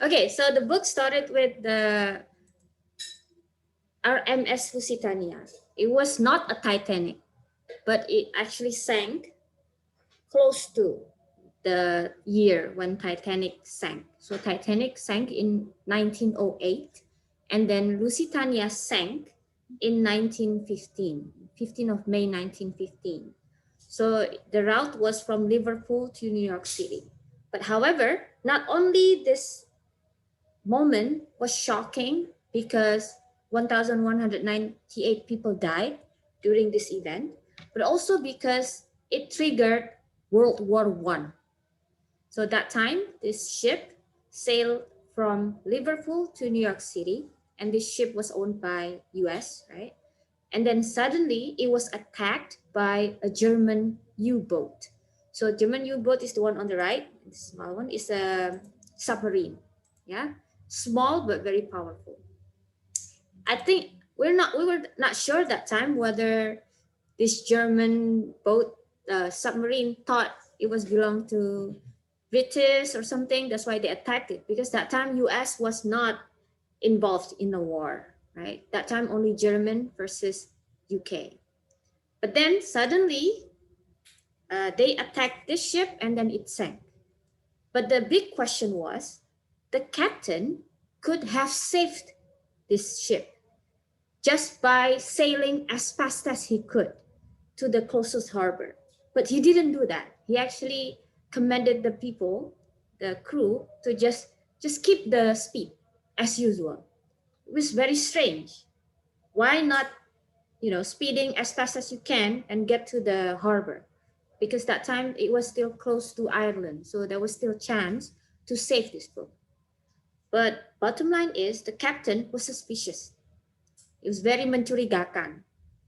Okay, so the book started with the RMS Lusitania. It was not a Titanic, but it actually sank close to the year when Titanic sank. So Titanic sank in 1908, and then Lusitania sank in 1915, 15 of May 1915. So the route was from Liverpool to New York City. But however, not only this moment was shocking because 1,198 people died during this event, but also because it triggered World War One. So that time, this ship sailed from Liverpool to New York City, and this ship was owned by US, right? And then suddenly it was attacked by a German U-boat. So German U-boat is the one on the right. The small one is a submarine. Yeah, small but very powerful. I think we were not sure that time whether this German boat submarine thought it was belong to British or something. That's why they attacked it, because that time US was not involved in the war, right? That time only German versus UK. But then suddenly they attacked this ship and then it sank. But the big question was, the captain could have saved this ship just by sailing as fast as he could to the closest harbor. But he didn't do that. He actually commanded the people, the crew, to just keep the speed as usual. It was very strange. Why not, speeding as fast as you can and get to the harbor? Because that time it was still close to Ireland, so there was still chance to save this boat. But bottom line is the captain was suspicious. It was very mencurigakan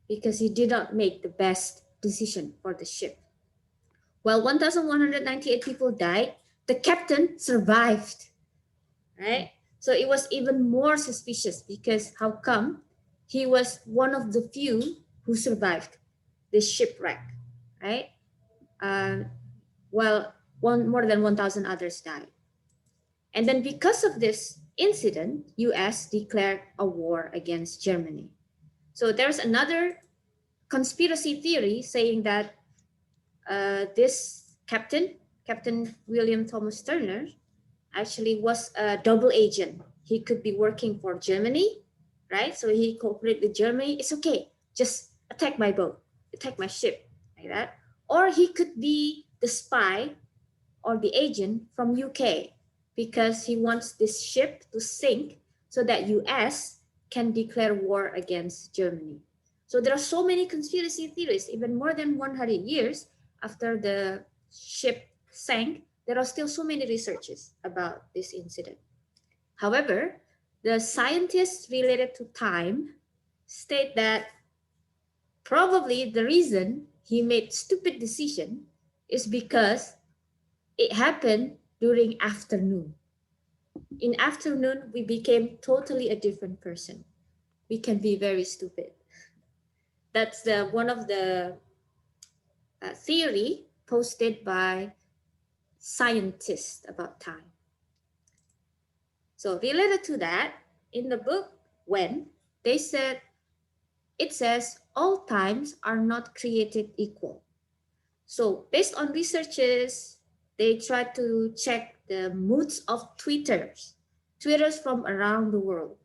because he did not make the best decision for the ship. While 1,198 people died, the captain survived, right? So it was even more suspicious because how come he was one of the few who survived this shipwreck, right? Uh, while more than 1,000 others died. And then because of this incident, US declared a war against Germany. So there's another conspiracy theory saying that this Captain William Thomas Turner, actually was a double agent. He could be working for Germany, right? So he cooperated with Germany. It's okay, just attack my boat, attack my ship, like that. Or he could be the spy or the agent from UK because he wants this ship to sink so that US can declare war against Germany. So there are so many conspiracy theories, even more than 100 years after the ship sank, there are still so many researches about this incident. However, the scientists related to time state that probably the reason he made stupid decision is because it happened during afternoon. In afternoon, we became totally a different person. We can be very stupid. That's the one of the theory posted by scientists about time. So related to that, in the book, when they said, it says all times are not created equal. So based on researches, they tried to check the moods of tweeters from around the world.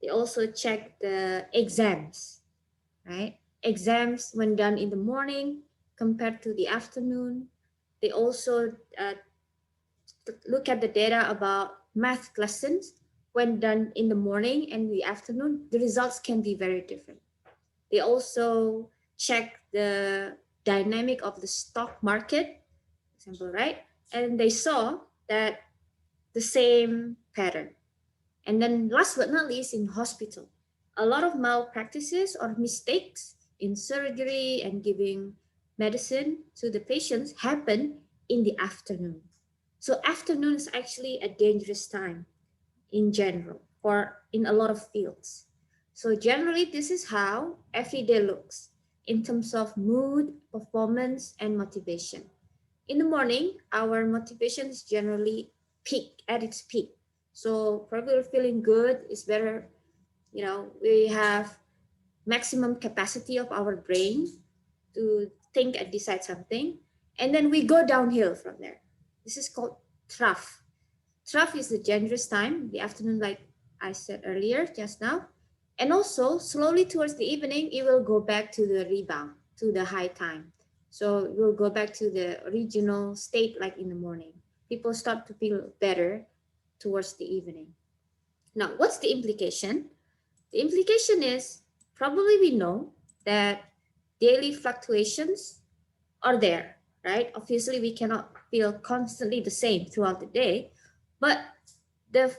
They also checked the exams, right? Exams when done in the morning compared to the afternoon. They also look at the data about math lessons when done in the morning and the afternoon. The results can be very different. They also check the dynamic of the stock market, for example, right? And they saw that the same pattern. And then last but not least, in hospital, a lot of malpractices or mistakes in surgery and giving medicine to the patients happen in the afternoon. So afternoon is actually a dangerous time in general or in a lot of fields. So generally, this is how every day looks in terms of mood, performance, and motivation. In the morning, our motivation is generally at its peak. So probably we're feeling good. It's better, we have maximum capacity of our brain to think and decide something. And then we go downhill from there. This is called trough. Trough is the dangerous time, the afternoon, like I said earlier, just now. And also, slowly towards the evening, it will go back to the rebound, to the high time. So we'll go back to the original state like in the morning. People start to feel better towards the evening. Now, what's the implication? The implication is probably we know that daily fluctuations are there, right? Obviously, we cannot feel constantly the same throughout the day, but the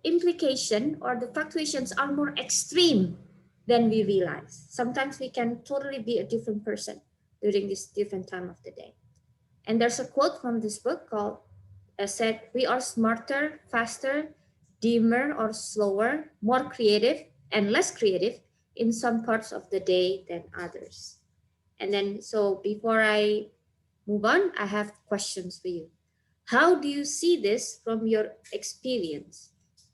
implication or the fluctuations are more extreme than we realize. Sometimes we can totally be a different person during this different time of the day. And there's a quote from this book called, said, we are smarter, faster, dimmer or slower, more creative and less creative in some parts of the day than others. And then, so before I move on, I have questions for you. How do you see this from your experience?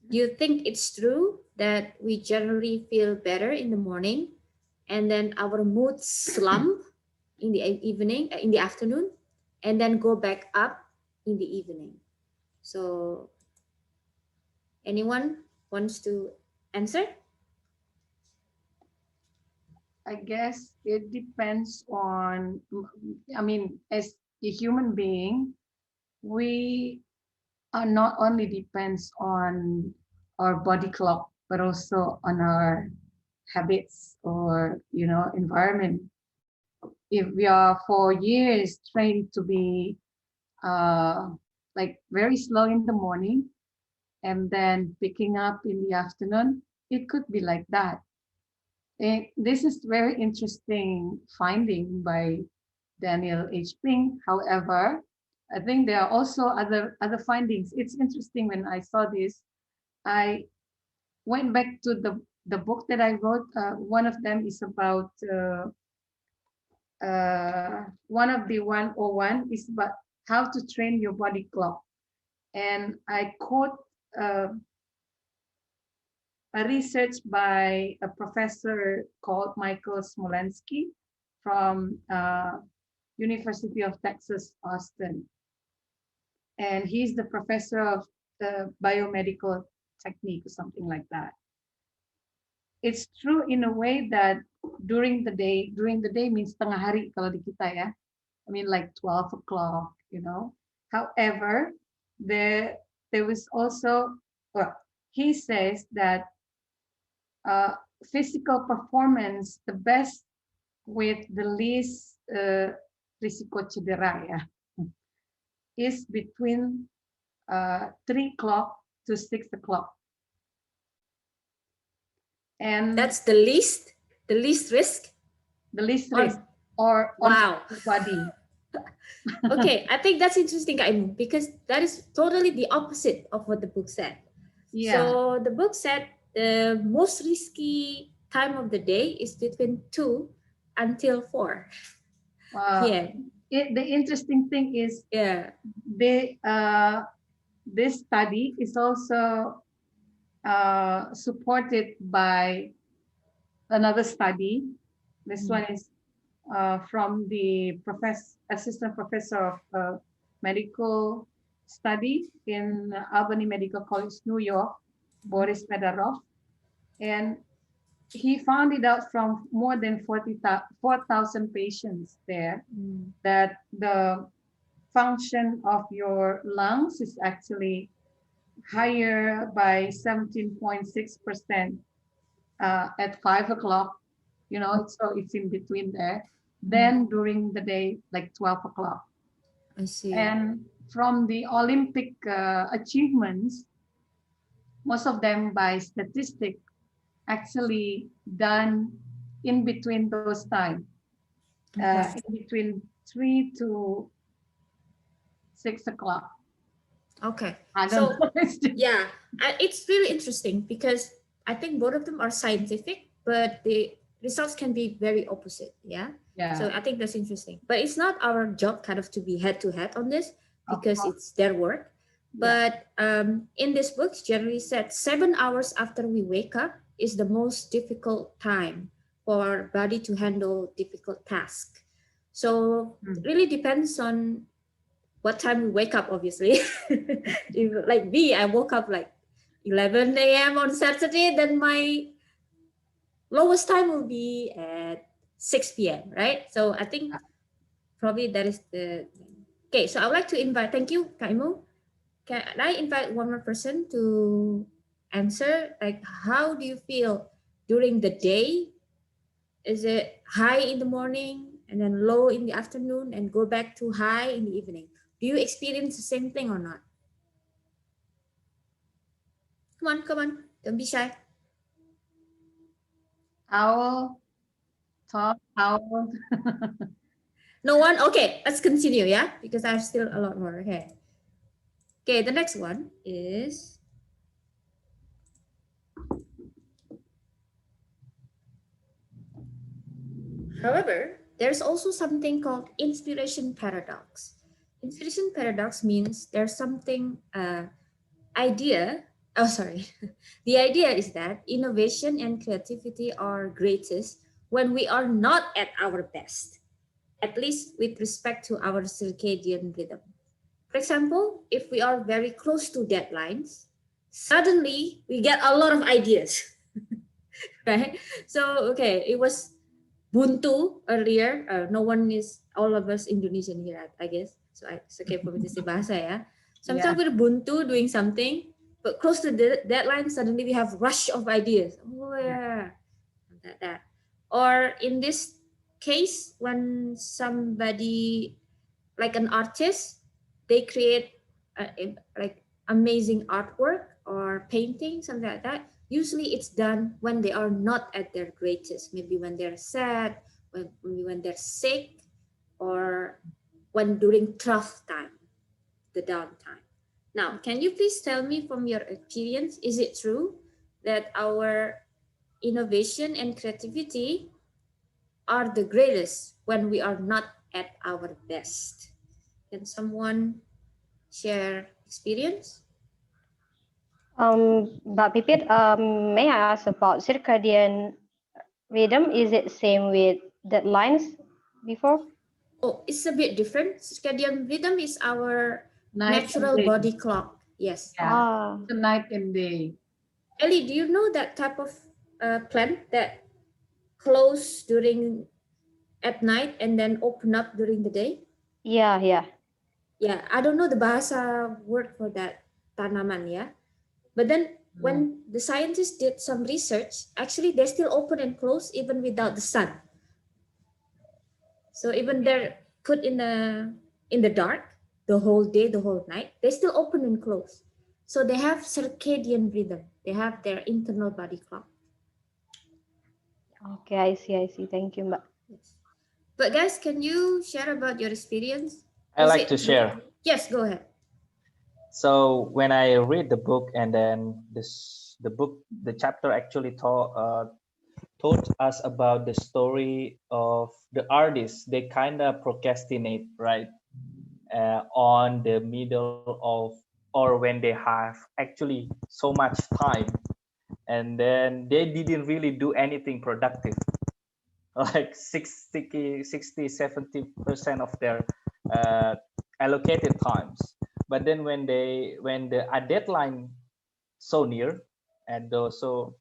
Do you think it's true that we generally feel better in the morning and then our mood slump in the evening, in the afternoon, and then go back up in the evening? So, anyone wants to answer? I guess it depends on, I mean, as a human being, we are not only depends on our body clock, but also on our habits or, environment. If we are for years trained to be uh, like very slow in the morning and then picking up in the afternoon, it could be like that. This is very interesting finding by Daniel H. Pink. However, I think there are also other findings. It's interesting when I saw this. I went back to the book that I wrote. One of them is about one of the 101 is about how to train your body clock. And I quote uh, a research by a professor called Michael Smolensky from University of Texas, Austin. And he's the professor of the biomedical technique or something like that. It's true in a way that during the day means tengah hari kalau di kita ya. I mean like 12 o'clock. However, there was also, well, he says that uh, physical performance, the best with the least risiko cedera ya, is between 3 o'clock to 6 o'clock. And That's the least risk? the least risk or Wow. on the body. Okay, I think that's interesting, Kak Imu, because that is totally the opposite of what the book said. Yeah. So the book said the most risky time of the day is between 2 until 4. Yeah. The interesting thing is Yeah. this study is also supported by another study. This one is from the assistant professor of medical study in Albany Medical College, New York, Boris Medarov. And he found it out from more than 4,000 patients there that the function of your lungs is actually higher by 17.6% at 5 o'clock, so it's in between there. Then during the day, like 12 o'clock. I see. And from the Olympic achievements, most of them by statistic actually done in between those time, in between 3 to 6 o'clock. Okay. I So don't know. yeah, it's really interesting because I think both of them are scientific, but the results can be very opposite. Yeah. So I think that's interesting. But it's not our job kind of to be head to head on this Of because course. it's their work. Yeah. But in this book, generally said 7 hours after we wake up is the most difficult time for our body to handle difficult tasks. So it Mm. really depends on what time we wake up, obviously. If, like me, I woke up like 11 a.m. on Saturday, then my lowest time will be at 6 p.m., right? So I think probably that is the. Okay, so I would like to invite, thank you, Kaimu. Can I invite one more person to answer? Like, how do you feel during the day? Is it high in the morning and then low in the afternoon and go back to high in the evening? Do you experience the same thing or not? Come on, don't be shy. Owl, talk, owl. No one? Okay, let's continue, yeah? Because I have still a lot more. Okay. Okay, the next one is, however, there's also something called inspiration paradox. Inspiration paradox means there's something idea. Oh, sorry. The idea is that innovation and creativity are greatest when we are not at our best, at least with respect to our circadian rhythm. For example, if we are very close to deadlines, suddenly we get a lot of ideas, right? So, okay, it was buntu earlier. No one is, all of us Indonesian here, I guess. So it's okay for me to say bahasa ya. Yeah. Sometimes we're buntu doing something, but close to the deadline, suddenly we have rush of ideas. Oh Yeah. yeah, that. Or in this case, when somebody like an artist, they create like amazing artwork or painting, something like that. Usually it's done when they are not at their greatest, maybe when they're sad, when they're sick, or when during tough time, the downtime. Now, can you please tell me from your experience, is it true that our innovation and creativity are the greatest when we are not at our best? Can someone share experience? But Pipit, may I ask about circadian rhythm? Is it same with deadlines before? Oh, it's a bit different. Circadian rhythm is our Night and natural day. body clock. Yes. Yeah. Ah, The night and day. Ellie, do you know that type of plant that close during at night and then open up during the day? yeah, yeah. Yeah, I don't know the bahasa word for that tanaman, yeah. But then Mm. when the scientists did some research, actually they still open and close even without the sun. So even they're put in the dark the whole day, the whole night, they still open and close. So they have circadian rhythm. They have their internal body clock. Okay, I see, I see. Thank you, Mbak. Yes. But guys, can you share about your experience? I Is like to it true? share. Yes, go ahead. So when I read the book, and then the chapter actually taught us about the story of the artists. They kind of procrastinate, right, on the middle of, or when they have actually so much time, and then they didn't really do anything productive, like 60, 60, 70% of their uh, allocated times. But then when the deadline so near, and so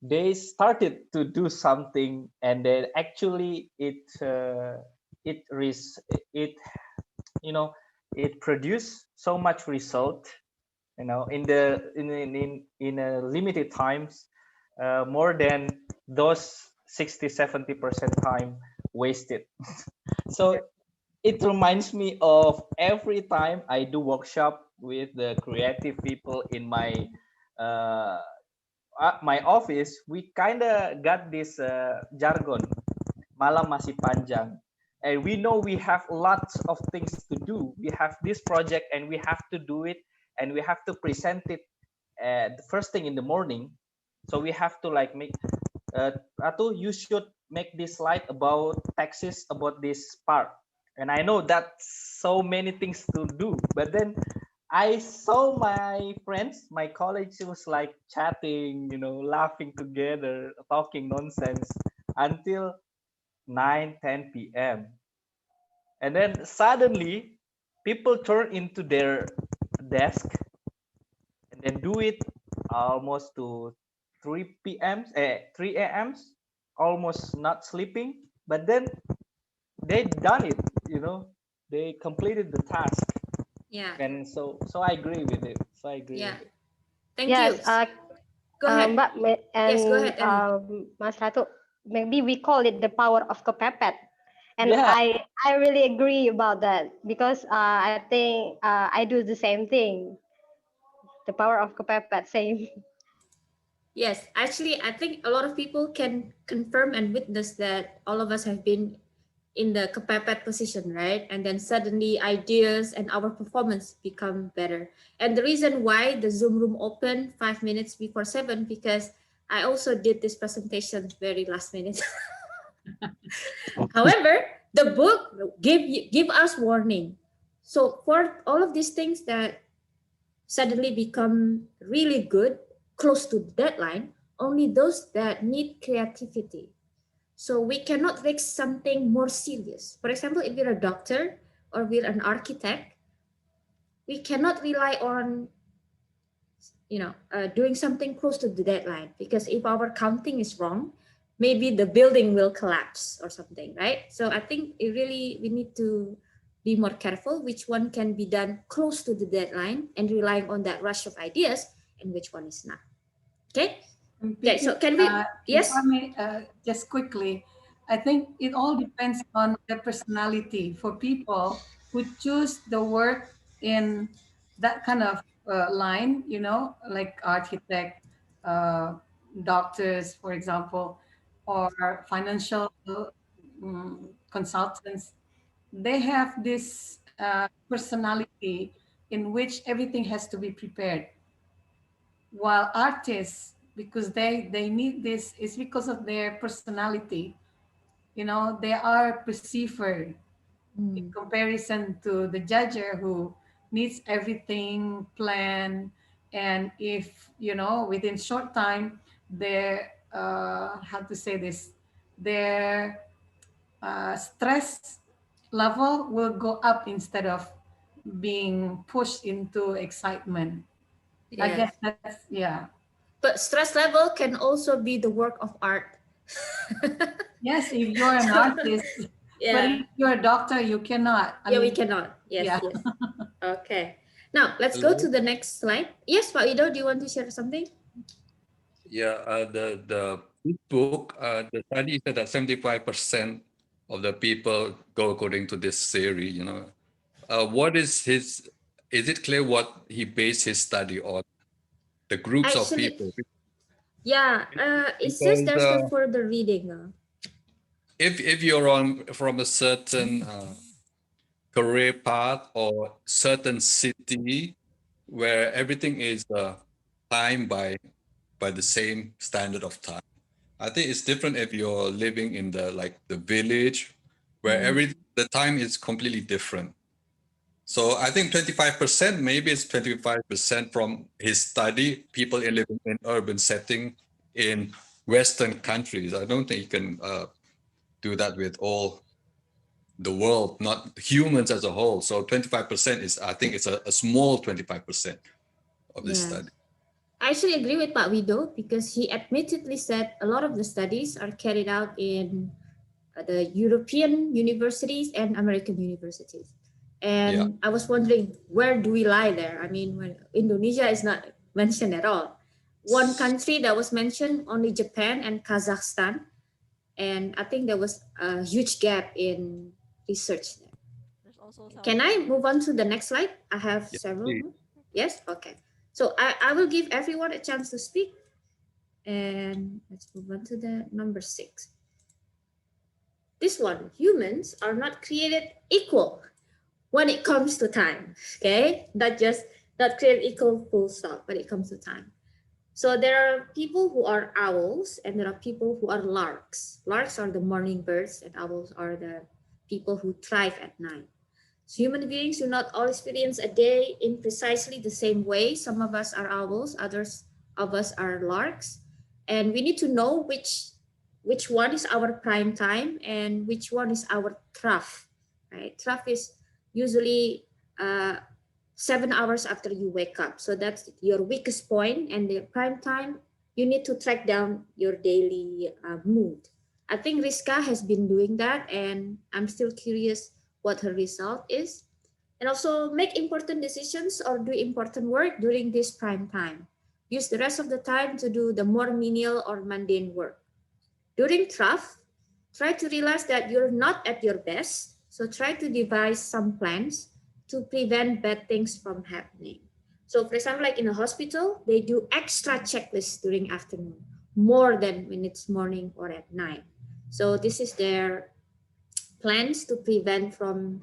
they started to do something, and then actually it you know it produced so much result, in the in a limited times, more than those 60, 70% time wasted. Yeah. So it reminds me of every time I do workshop with the creative people in uh, my office. We kind of got this jargon, malam masih panjang, and we know we have lots of things to do. We have this project and we have to do it, and we have to present it the first thing in the morning. So we have to like make Ratu, you should make this slide about taxes, about this part. And I know that's so many things to do, but then I saw my friends, my colleagues was like chatting, laughing together, talking nonsense until 9, 10 p.m. And then suddenly people turn into their desk and then do it almost to 3 a.m.s, almost not sleeping. But then they done it, they completed the task. Yeah. And so I agree with it. So I agree Yeah. with it. Thank you. Yes, Go ahead. Yes, go And ahead, Annie. Mas Ratu, maybe we call it the power of kepepet. And Yeah. I really agree about that because I think I do the same thing. The power of kepepet, same. Yes, actually, I think a lot of people can confirm and witness that all of us have been in the kepepet position, right? And then suddenly ideas and our performance become better. And the reason why the Zoom room opened 5 minutes before 7, because I also did this presentation very last minute. However, the book give us warning. So for all of these things that suddenly become really good close to the deadline, only those that need creativity. So we cannot risk something more serious. For example, if you're a doctor or we're an architect, we cannot rely on doing something close to the deadline, because if our counting is wrong, maybe the building will collapse or something, right? So I think we need to be more careful which one can be done close to the deadline and relying on that rush of ideas, and which one is not. Okay. And Okay, so Pipit, can we, if I yes. may, just quickly, I think it all depends on the personality for people who choose the work in that kind of line, like architect, uh, doctors, for example, or financial consultants. They have this personality in which everything has to be prepared, while artists, because they need this, is because of their personality. They are perceiver in Mm, comparison to the judger who needs everything planned. And if within short time, their how to say this, their stress level will go up instead of being pushed into excitement. I yes, guess that's, yeah. but stress level can also be the work of art. Yes, if you're an So, artist, but if yeah. you're a doctor, you cannot. I Yeah, we mean, cannot. Yes, yeah. yes. Okay. Now let's go to Hello. the next slide. Yes, Pak Ido, do you want to share something? Yeah, the book, the study said that 75% of the people go according to this theory. What is his? Is it clear what he based his study on? The groups of Actually, people. yeah, it says Because there's the further reading. if you're on from a certain career path or certain city where everything is timed by the same standard of time. I think it's different if you're living in the village where Mm, the time is completely different. So I think 25%, maybe it's 25% from his study, people in living in urban setting in Western countries. I don't think you can do that with all the world, not humans as a whole. So 25% is, I think it's a small 25% of this yeah. study. I actually agree with Pak Wido, because he admittedly said a lot of the studies are carried out in the European universities and American universities. Yeah. And I was wondering, where do we lie there? I mean, when Indonesia is not mentioned at all. One country that was mentioned, only Japan and Kazakhstan. And I think there was a huge gap in research there. There's also South Can I Korea. move on to the next slide? I have Yeah. several more. Yes? Okay. So I will give everyone a chance to speak. And let's move on to the number 6. This one, humans are not created equal when it comes to time. Okay? Not created equal full stop when it comes to time. So there are people who are owls and there are people who are larks. Larks are the morning birds and owls are the people who thrive at night. Human beings do not all experience a day in precisely the same way. Some of us are owls, others of us are larks, and we need to know which one is our prime time and which one is our trough. Right? Trough is usually 7 hours after you wake up, so that's your weakest point, and the prime time you need to track down your daily mood. I think Rizka has been doing that, and I'm still curious what her result is. And also make important decisions or do important work during this prime time. Use the rest of the time to do the more menial or mundane work. During trough, try to realize that you're not at your best. So try to devise some plans to prevent bad things from happening. So for example, like in a hospital, they do extra checklists during afternoon, more than when it's morning or at night. So this is their plans to prevent from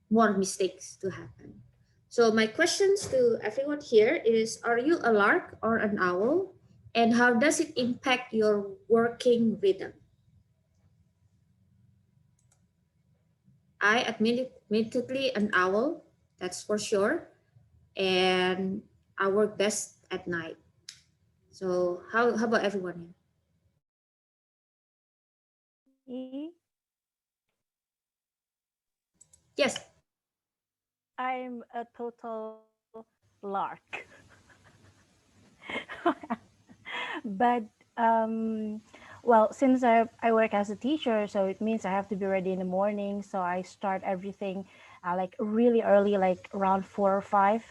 more mistakes to happen. So my questions to everyone here is, are you a lark or an owl? And how does it impact your working rhythm? I admittedly an owl, that's for sure. And I work best at night. So how about everyone? Me, Yes. I'm a total lark. But well, since I work as a teacher, so it means I have to be ready in the morning. So I start everything like really early, like around 4 or 5.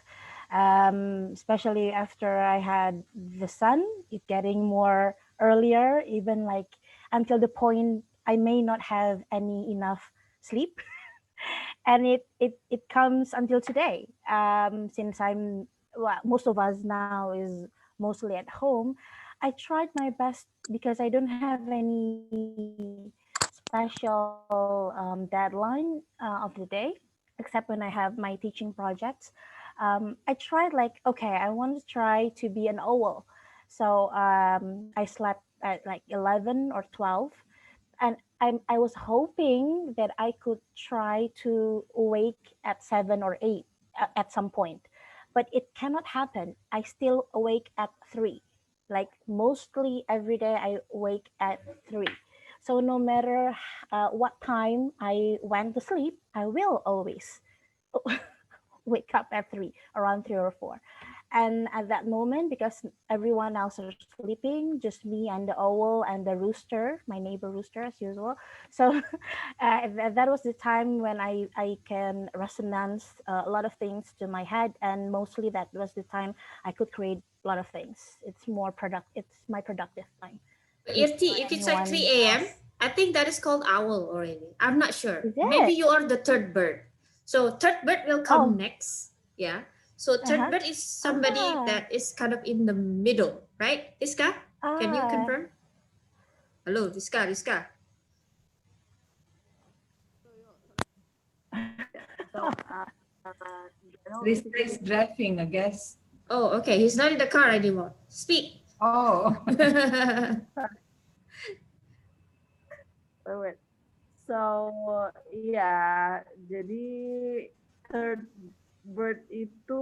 Especially after I had the sun, it getting more earlier, even like until the point I may not have any enough sleep. And it comes until today, since I'm, well, most of us now is mostly at home. I tried my best because I don't have any special deadline of the day, except when I have my teaching projects. I tried like, okay, I want to try to be an owl. So I slept at like 11 or 12, and I was hoping that I could try to wake at 7 or 8 at some point, but it cannot happen. I still awake at 3. Like mostly every day, I wake at 3. So no matter what time I went to sleep, I will always wake up at 3, around 3 or 4. And at that moment, because everyone else are sleeping, just me and the owl and the rooster, my neighbor rooster as usual. So that was the time when I can resonance a lot of things to my head. And mostly that was the time I could create a lot of things. It's my productive time. Irti, Before if it's like 3 anyone a.m., else. I think that is called owl already. I'm not sure. Is Maybe it? you are the third bird. So third bird will come Oh, next. Yeah. So third uh-huh. bird is somebody Ah, that is kind of in the middle, right? Iska, can you ah. confirm? Hello, Rizka. So, This basically, is driving, I guess. Oh, okay. He's not in the car anymore. Speak. Oh, wait. So, ya, jadi third bird itu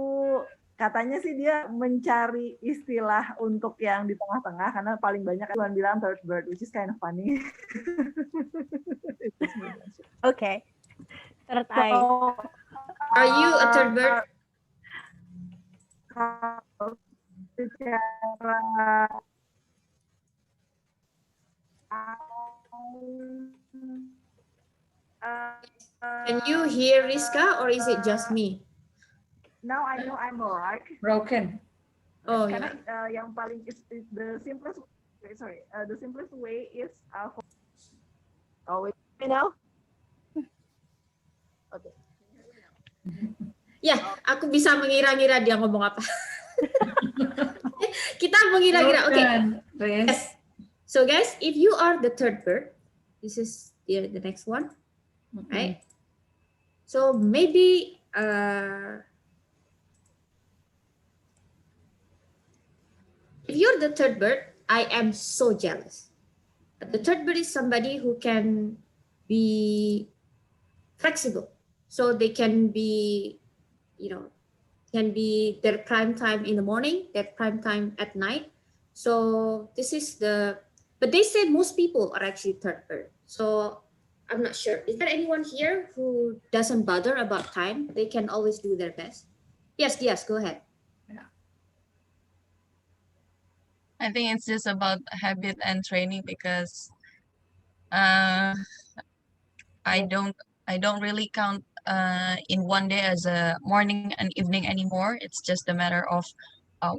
katanya sih dia mencari istilah untuk yang di tengah-tengah karena paling banyak kan bilang third bird, which is kind of funny. Okay. Third So, eye. Are you a third bird? kalau secara Can you hear Rizka or is it just me? now I know I'm alright. broken. Oh, Karena yeah. yang paling is the simplest the simplest way is wait, me now. Okay. Ya, aku bisa mengira-ngira dia ngomong apa. Kita mengira-ngira. Okay. Broken, Riz. Yes. So guys, if you are the third bird, this is the next one, right? So maybe if you're the third bird, I am so jealous. The third bird is somebody who can be flexible. so they can be, you know, can be their prime time in the morning, their prime time at night. So this is the, but they say most people are actually third bird. So I'm not sure. Is there anyone here who doesn't bother about time? They can always do their best. Yes, go ahead. I think it's just about habit and training because uh, I Yes. don't I don't really count in one day as a morning and evening anymore. It's just a matter of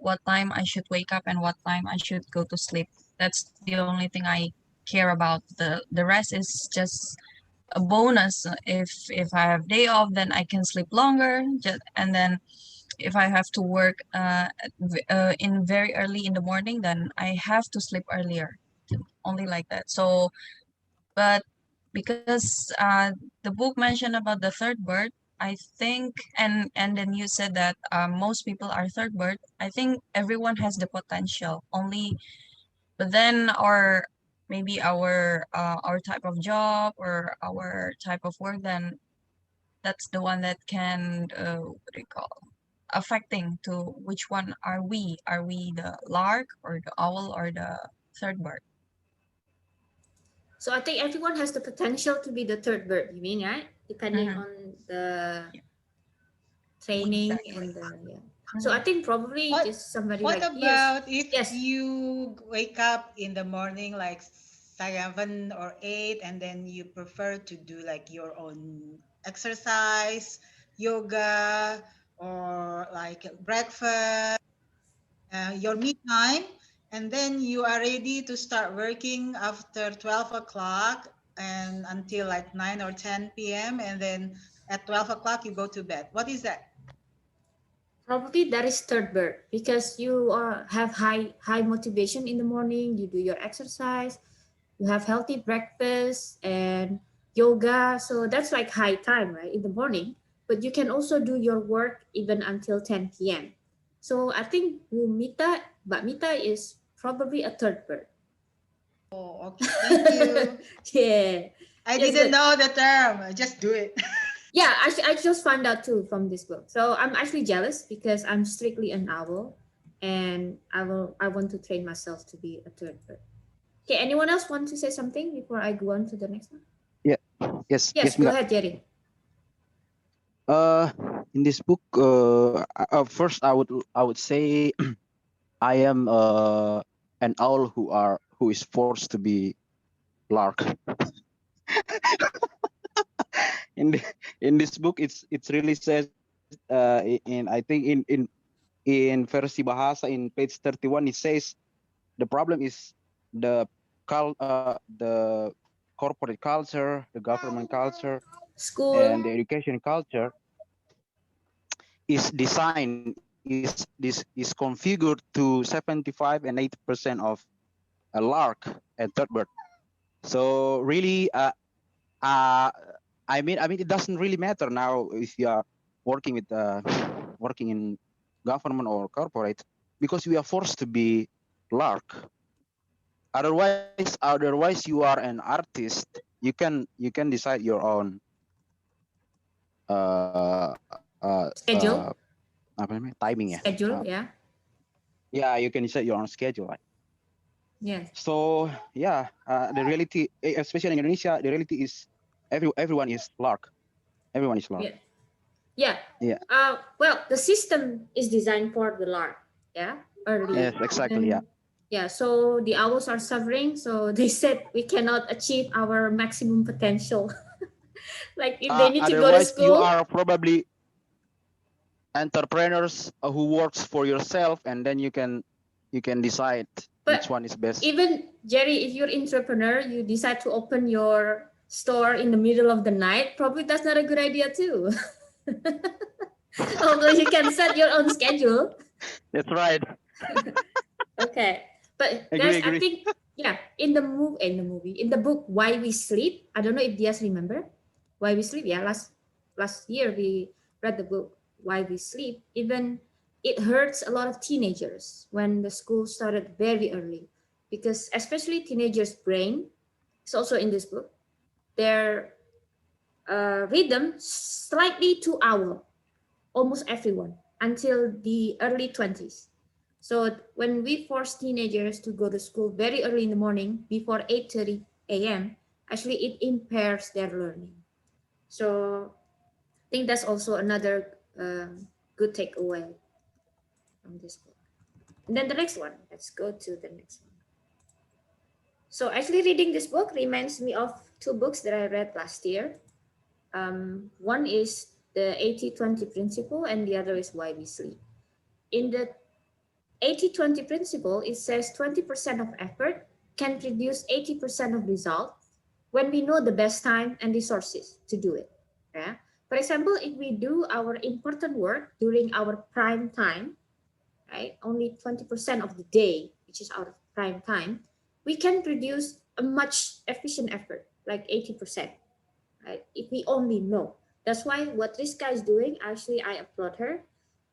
what time I should wake up and what time I should go to sleep. That's the only thing I care about. The rest is just a bonus. If I have day off, then I can sleep longer. And then if I have to work in very early in the morning, then I have to sleep earlier. Only like that. So, but because the book mentioned about the third bird, I think, and then you said that most people are third bird. I think everyone has the potential. Only, but then maybe our type of job or our type of work, then that's the one that can what do you call, affecting to which one are we? Are we the lark or the owl or the third bird? So I think everyone has the potential to be the third bird, you mean, right? Depending Mhm. on the Yeah, training exactly. and the, yeah. So I think probably What just somebody what like, yes, about if yes. you wake up in the morning like 7 or 8 and then you prefer to do like your own exercise, yoga, or like breakfast, your me time, and then you are ready to start working after 12 o'clock and until like 9 or 10 p.m. and then at 12 o'clock you go to bed. What is that? Probably that is third bird because you have high motivation in the morning. You do your exercise, you have healthy breakfast and yoga. So that's like high time, right, in the morning. But you can also do your work even until 10 p.m. So I think Mbak Mita is probably a third bird. Oh, okay. Thank you. Yeah, I yes, didn't good. know the term. Just do it. Yeah, I just found out too from this book. So I'm actually jealous because I'm strictly an owl, and I want to train myself to be a third bird. Okay, anyone else want to say something before I go on to the next one? Yeah. Yes. Yes, Yes, go Mika. ahead, Jerry. In this book, first I would say I am an owl who is forced to be lark. in the, in this book, it's really says in I think in versi bahasa in page 31 it says the problem is the the corporate culture, the government culture, School. and the education culture is designed is configured to 75 and 80% of a lark and third bird. So really, I mean, it doesn't really matter now if you are working with working in government or corporate because we are forced to be lark. Otherwise, you are an artist. You can decide your own uh, Schedule. apa namanya, timing ya. Schedule, yeah. Yeah, you can set your own schedule. Right? Yes. So yeah, the reality, especially in Indonesia, the reality is everyone is lark. Everyone is lark. Yeah. Yeah. Yeah. Well, the system is designed for the lark. Yeah. Early. Yes, exactly. Yeah. Yeah. So the owls are suffering. So they said we cannot achieve our maximum potential. Like if they need to go to Otherwise, you school. are probably entrepreneurs who works for yourself, and then you can decide which But one is best. even Jerry, if you're entrepreneur, you decide to open your store in the middle of the night, probably that's not a good idea too. Although you can set your own schedule. That's right. Okay. But guys, Agree, I agree. think yeah, in the in the book Why We Sleep, I don't know if Diaz remember Why We Sleep. Yeah, last year we read the book Why We Sleep. Even it hurts a lot of teenagers when the school started very early because especially teenagers' brain, it's also in this book. Their rhythm slightly too owl, almost everyone, until the early 20s. So when we force teenagers to go to school very early in the morning before 8:30 a.m., actually it impairs their learning. So I think that's also another good takeaway from this book. And then the next one, let's go to the next one. So actually reading this book reminds me of two books that I read last year. One is the 80-20 principle and the other is Why We Sleep. In the 80-20 principle, it says 20% of effort can produce 80% of results when we know the best time and resources to do it. Yeah? For example, if we do our important work during our prime time, right, only 20% of the day, which is our prime time, we can produce a much efficient effort, like 80%, right? If we only know. That's why what this guy is doing, actually, I applaud her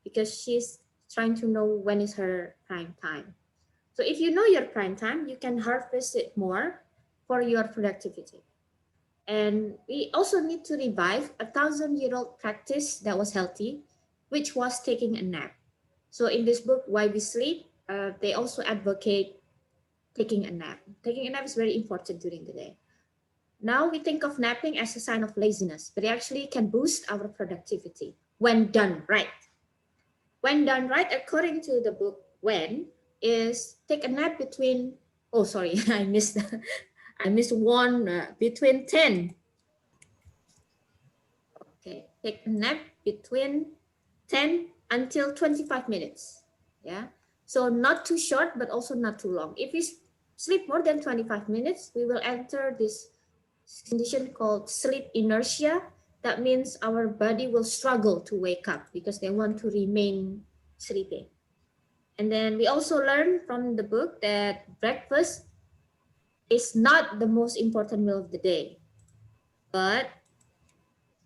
because she's trying to know when is her prime time. So if you know your prime time, you can harvest it more for your productivity. And we also need to revive a 1,000-year-old practice that was healthy, which was taking a nap. So in this book, Why We Sleep, they also advocate taking a nap. Taking a nap is very important during the day. Now we think of napping as a sign of laziness, but it actually can boost our productivity when done right. When done right, according to the book, when is take a nap between. Oh, sorry, I missed one between 10. Okay, take a nap between 10 until 25 minutes. Yeah, so not too short, but also not too long. If we sleep more than 25 minutes, we will enter this condition called sleep inertia. That means our body will struggle to wake up because they want to remain sleeping. And then we also learn from the book that breakfast is not the most important meal of the day, but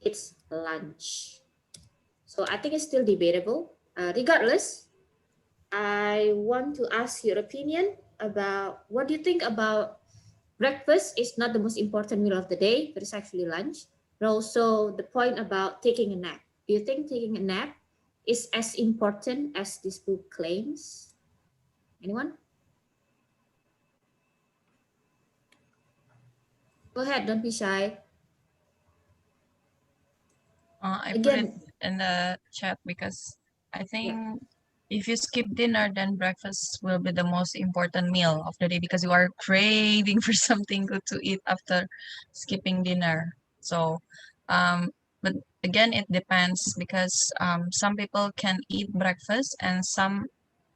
it's lunch. So I think it's still debatable. Regardless, I want to ask your opinion about what do you think about breakfast is not the most important meal of the day, but it's actually lunch. But also the point about taking a nap. Do you think taking a nap is as important as this book claims? Anyone? Go ahead, don't be shy. I put it Again, in the chat because I yeah. think if you skip dinner, then breakfast will be the most important meal of the day because you are craving for something good to eat after skipping dinner. So, but again, it depends because some people can eat breakfast and some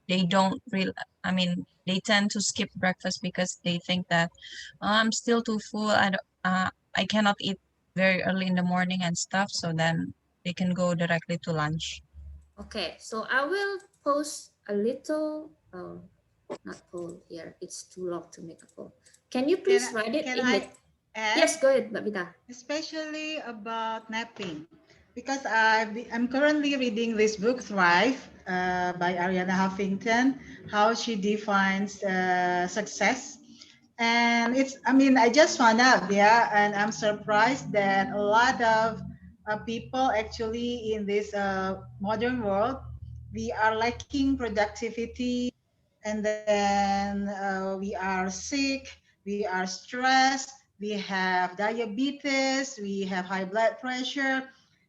they don't real. I mean, they tend to skip breakfast because they think that, "Oh, I'm still too full. I cannot eat very early in the morning and stuff." So then they can go directly to lunch. Okay, so I will post a little, not poll here. It's too long to make a poll. Can you Can please write it can in the, I add? yes, go ahead, Babita. Especially about napping, because I'm currently reading this book, Thrive, by Ariana Huffington, how she defines success. And I mean, I just found out, yeah, and I'm surprised that a lot of people actually in this modern world, we are lacking productivity, and then we are sick, we are stressed, we have diabetes, we have high blood pressure,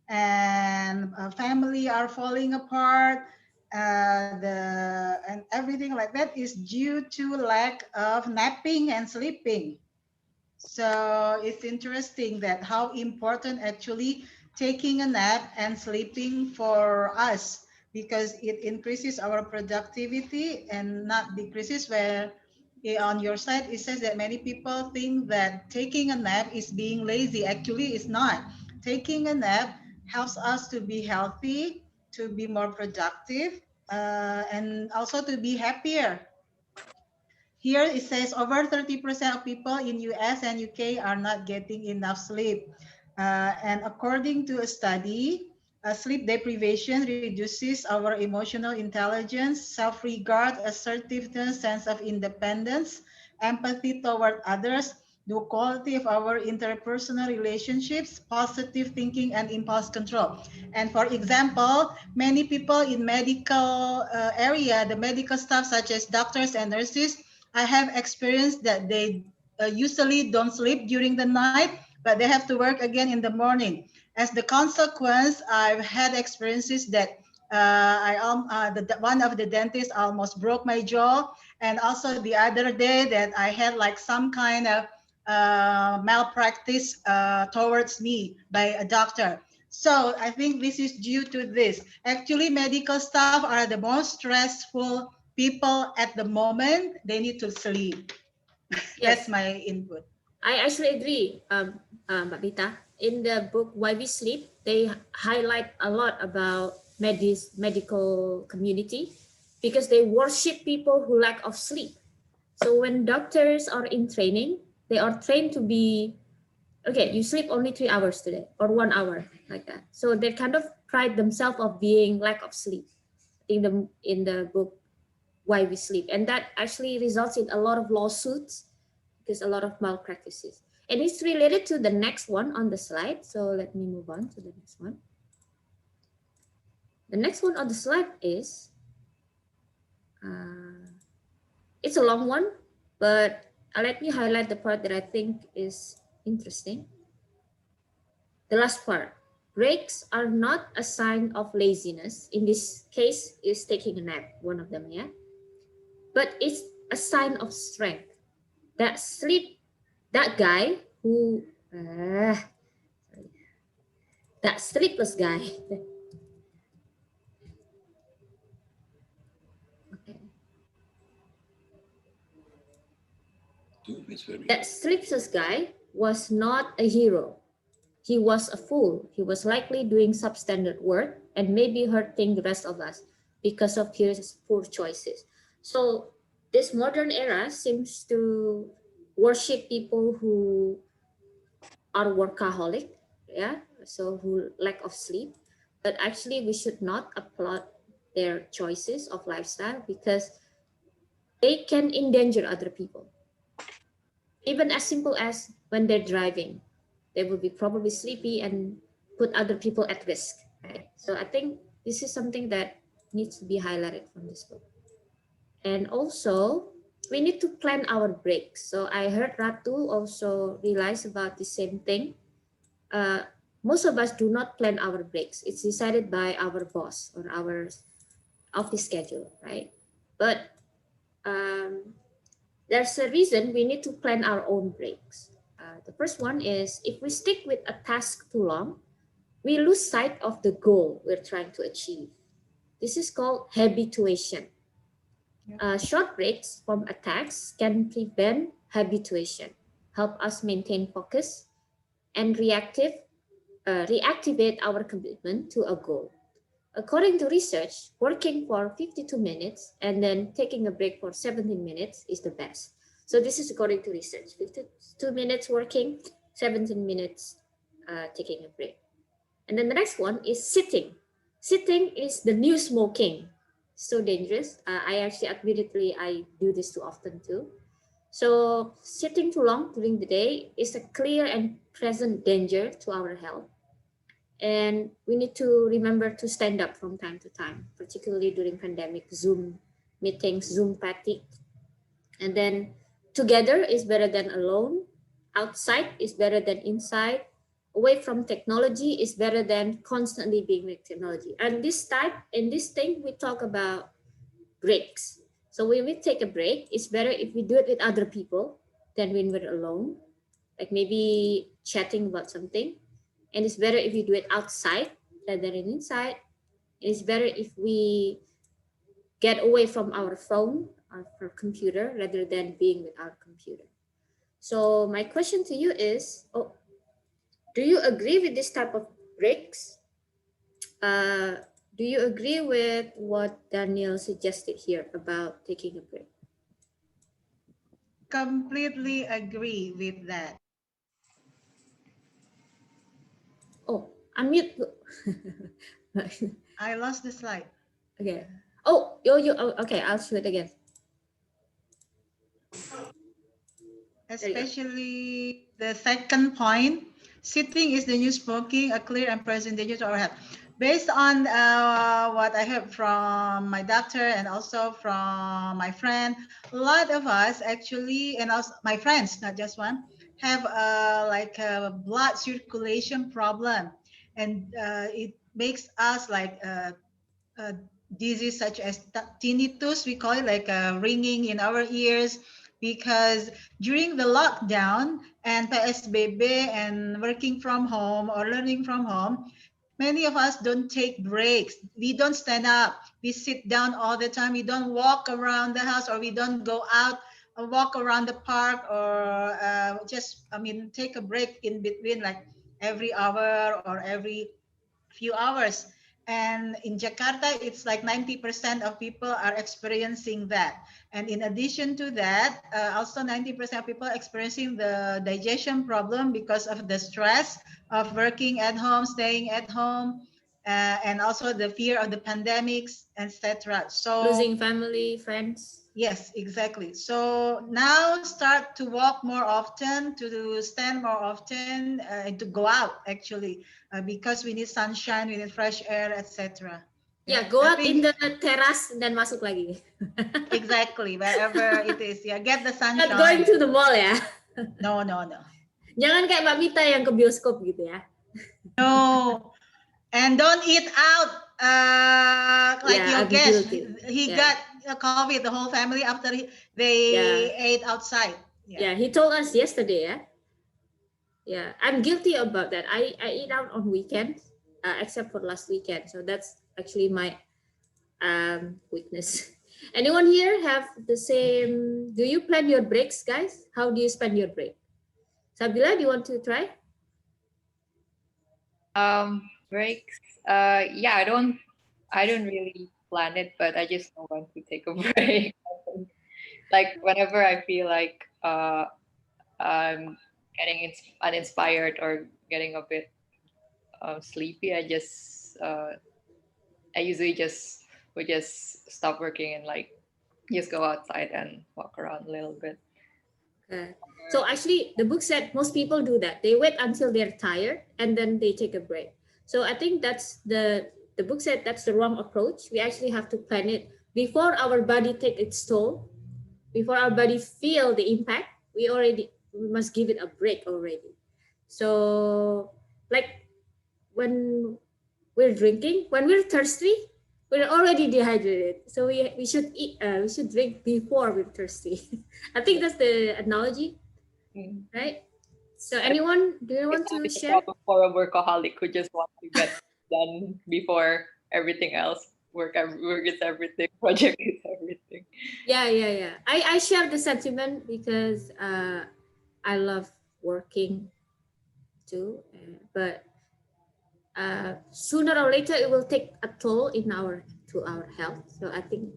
and family are falling apart. And everything like that is due to lack of napping and sleeping. So it's interesting that how important actually taking a nap and sleeping for us, because it increases our productivity and not decreases. Where on your side it says that many people think that taking a nap is being lazy. Actually, it's not. Taking a nap helps us to be healthy, to be more productive, and also to be happier. Here it says over 30% of people in US and UK are not getting enough sleep. And according to a study, sleep deprivation reduces our emotional intelligence, self-regard, assertiveness, sense of independence, empathy toward others, the quality of our interpersonal relationships, positive thinking, and impulse control. And for example, many people in medical area, the medical staff such as doctors and nurses, I have experienced that they usually don't sleep during the night, but they have to work again in the morning. As the consequence, I've had experiences that one of the dentists almost broke my jaw, and also the other day that I had like some kind of malpractice towards me by a doctor. So I think this is due to this. Actually, medical staff are the most stressful people at the moment. They need to sleep. That's Yes, my input. I actually agree, Mbak Rita. In the book Why We Sleep, they highlight a lot about medical community because they worship people who lack of sleep. So when doctors are in training, they are trained to be okay. You sleep only 3 hours today or 1 hour, like that. So they kind of pride themselves of being lack of sleep in the book Why We Sleep, and that actually results in a lot of lawsuits because a lot of malpractices. And it's related to the next one on the slide. So let me move on to the next one. The next one on the slide is, uh, it's a long one, but let me highlight the part that I think is interesting. The last part, breaks are not a sign of laziness. In this case, is taking a nap, one of them, yeah? But it's a sign of strength. That sleep, that guy who, that sleepless guy, okay. That sleepless guy was not a hero. He was a fool. He was likely doing substandard work and maybe hurting the rest of us because of his poor choices. So this modern era seems to worship people who are workaholic, yeah, so who lack of sleep. But actually, we should not applaud their choices of lifestyle because they can endanger other people. Even as simple as when they're driving, they will be probably sleepy and put other people at risk, right? So I think this is something that needs to be highlighted from this book. And also, we need to plan our breaks. So I heard Ratu also realize about the same thing. Uh, Most of us do not plan our breaks. It's decided by our boss or our office schedule, right? But um, there's a reason we need to plan our own breaks. The first one is if we stick with a task too long, we lose sight of the goal we're trying to achieve. This is called habituation. Short breaks from a task can prevent habituation, help us maintain focus, and reactivate our commitment to a goal. According to research, working for 52 minutes and then taking a break for 17 minutes is the best. So this is according to research, 52 minutes working, 17 minutes taking a break. And then the next one is sitting. Sitting is the new smoking. So dangerous. I actually, admittedly, I do this too often too. So sitting too long during the day is a clear and present danger to our health. And we need to remember to stand up from time to time, particularly during pandemic, Zoom meetings, Zoom fatigue. And then together is better than alone. Outside is better than inside. Away from technology is better than constantly being with technology. And in this thing, we talk about breaks. So when we take a break, it's better if we do it with other people than when we're alone, like maybe chatting about something. And it's better if you do it outside rather than inside. It's better if we get away from our phone or our computer rather than being with our computer. So my question to you is, do you agree with this type of breaks? Uh, do you agree with what Daniel suggested here about taking a break? Completely agree with that. Oh, unmute. I lost the slide. Okay. Oh, okay, I'll show it again. especially the second point, sitting is the new smoking, a clear and present danger to our health. Based on what I heard from my doctor and also from my friend, a lot of us actually, and also my friends, not just one, have like a blood circulation problem, and it makes us like uh, disease such as tinnitus, we call it like ringing in our ears, because during the lockdown and PSBB and working from home or learning from home, many of us don't take breaks. We don't stand up. We sit down all the time. We don't walk around the house, or we don't go out walk around the park, or just, I mean, take a break in between, like every hour or every few hours. And in Jakarta, it's like 90% of people are experiencing that. And in addition to that, also 90% of people are experiencing the digestion problem because of the stress of working at home, staying at home, and also the fear of the pandemics, etc. So Losing family, friends. yes, exactly. So now start to walk more often, to stand more often, and to go out actually, because we need sunshine, we need fresh air, etc. Yeah, go I out in think the teras dan masuk lagi. exactly wherever it is. Yeah, get the Not going sunshine. to the mall ya. No, no, no, Jangan kayak Mbak Mita yang ke bioskop gitu ya. no, and don't eat out like Yeah, your I'm guest. guilty. He Yeah. got COVID, the whole family after they Yeah. ate outside. Yeah, he told us yesterday. Yeah, I'm guilty about that. I eat out on weekends, except for last weekend. So that's actually my weakness. Anyone here have the same? Do you plan your breaks, guys? How do you spend your break? Sabila, do you want to try? Breaks. Yeah, I don't really plan it, but I just know when to take a break. Like whenever I feel like I'm getting uninspired or getting a bit sleepy, I usually just would just stop working and like just go outside and walk around a little bit. Okay. So actually, the book said most people do that. They wait until they're tired and then they take a break. So I think that's the book said that's the wrong approach. We actually have to plan it before our body take its toll, before our body feel the impact. We must give it a break already. So like when we're drinking, when we're thirsty, we're already dehydrated. So we should eat. We should drink before we're thirsty. I think that's the analogy, right? So anyone, do you want to It's a share? problem for a workaholic who just wants to get done before everything else. Work is everything. Project is everything. Yeah. I share the sentiment because I love working too, but sooner or later it will take a toll in our health. So I think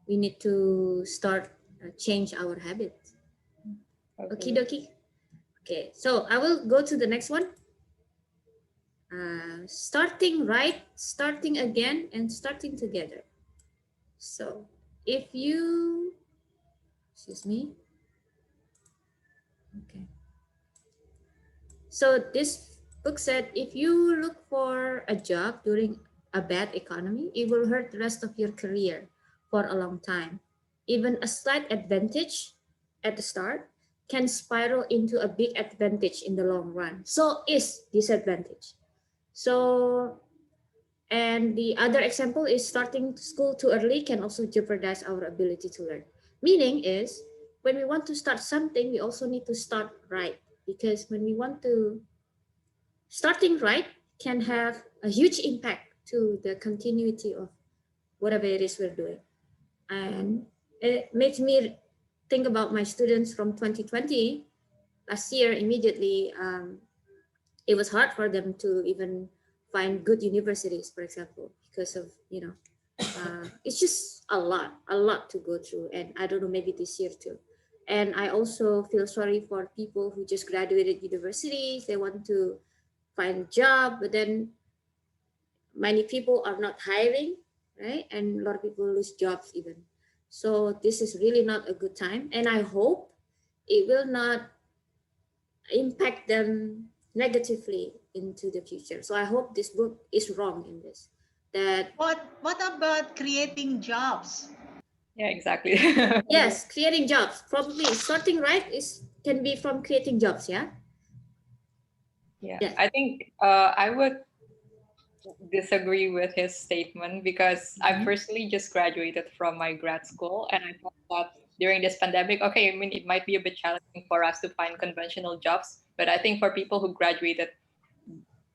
we need to start change our habits. Okie dokie. Okay, so I will go to the next one. Starting right, starting again, and starting together. So if you, excuse me. Okay. So this book said if you look for a job during a bad economy, it will hurt the rest of your career for a long time. Even a slight advantage at the start can spiral into a big advantage in the long run. So is disadvantage. So, and the other example is starting school too early can also jeopardize our ability to learn. Meaning is when we want to start something, we also need to start right, because when we want to starting right can have a huge impact to the continuity of whatever it is we're doing. And it makes me think about my students from 2020 last year. Immediately it was hard for them to even find good universities, for example, because of it's just a lot to go through. And I don't know, maybe this year too. And I also feel sorry for people who just graduated universities. They want to find a job, but then many people are not hiring, right? And a lot of people lose jobs even. So this is really not a good time. And I hope it will not impact them negatively into the future. So I hope this book is wrong in this. That What about creating jobs? Yeah, exactly. yes, creating jobs, probably starting right is can be from creating jobs. Yeah. Yeah, Yeah. I think I would disagree with his statement because I personally just graduated from my grad school, and I thought that during this pandemic, okay, I mean, it might be a bit challenging for us to find conventional jobs, but I think for people who graduated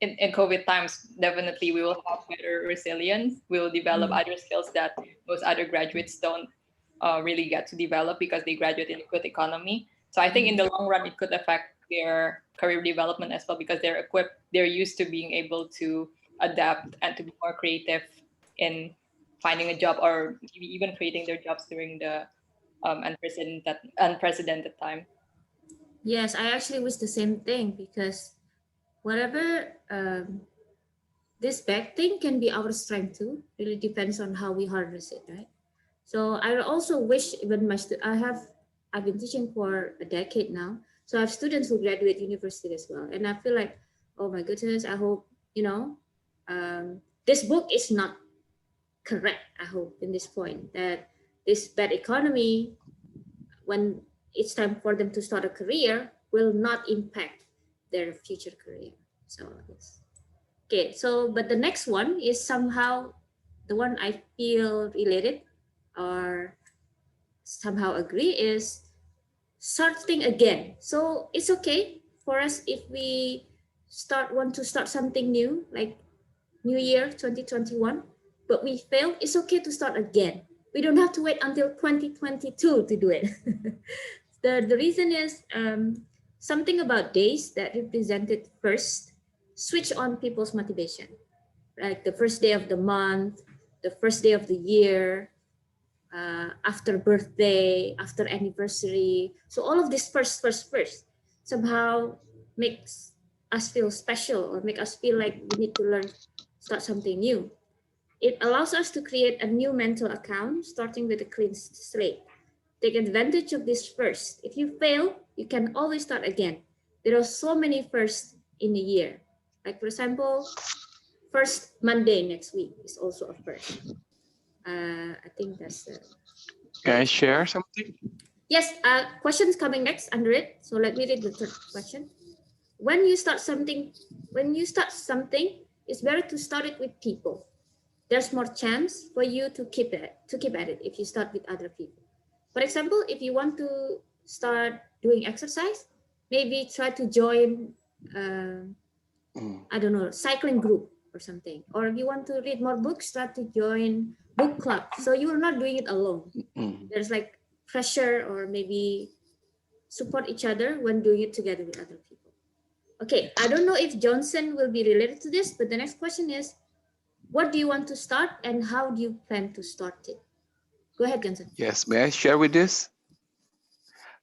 in COVID times, definitely we will have better resilience. We will develop other skills that most other graduates don't really get to develop because they graduate in a good economy. So I think in the long run, it could affect their career development as well because they're equipped, they're used to being able to adapt and to be more creative in finding a job or maybe even creating their jobs during the unprecedented time. Yes, I actually wish the same thing because whatever this bad thing can be our strength too. Really depends on how we harness it, right? So I also wish even I've been teaching for a decade now. So I have students who graduate university as well, and I feel like, oh my goodness, I hope this book is not correct. I hope in this point that this bad economy, when it's time for them to start a career, will not impact their future career. So yes. Okay, so but the next one is somehow the one I feel related or somehow agree is starting again. So it's okay for us if we want to start something new, like New Year 2021, but we fail, it's okay to start again. We don't have to wait until 2022 to do it. The reason is something about days that represented first switch on people's motivation, like the first day of the month, the first day of the year, after birthday, after anniversary. So all of this first somehow makes us feel special or make us feel like we need to learn, start something new. It allows us to create a new mental account, starting with a clean slate. Take advantage of this first. If you fail, you can always start again. There are so many firsts in a year. Like for example, first Monday next week is also a first. I think Can that I is share something? yes. Questions coming next under it. So let me read the third question. When you start something, it's better to start it with people. There's more chance for you to keep at it if you start with other people. For example, if you want to start doing exercise, maybe try to join I don't know, cycling group or something. Or if you want to read more books, try to join book club. So you are not doing it alone. There's like pressure or maybe support each other when doing it together with other people. Okay, I don't know if Johnson will be related to this, but the next question is, what do you want to start and how do you plan to start it? Go ahead, Johnson. Yes, may I share with this?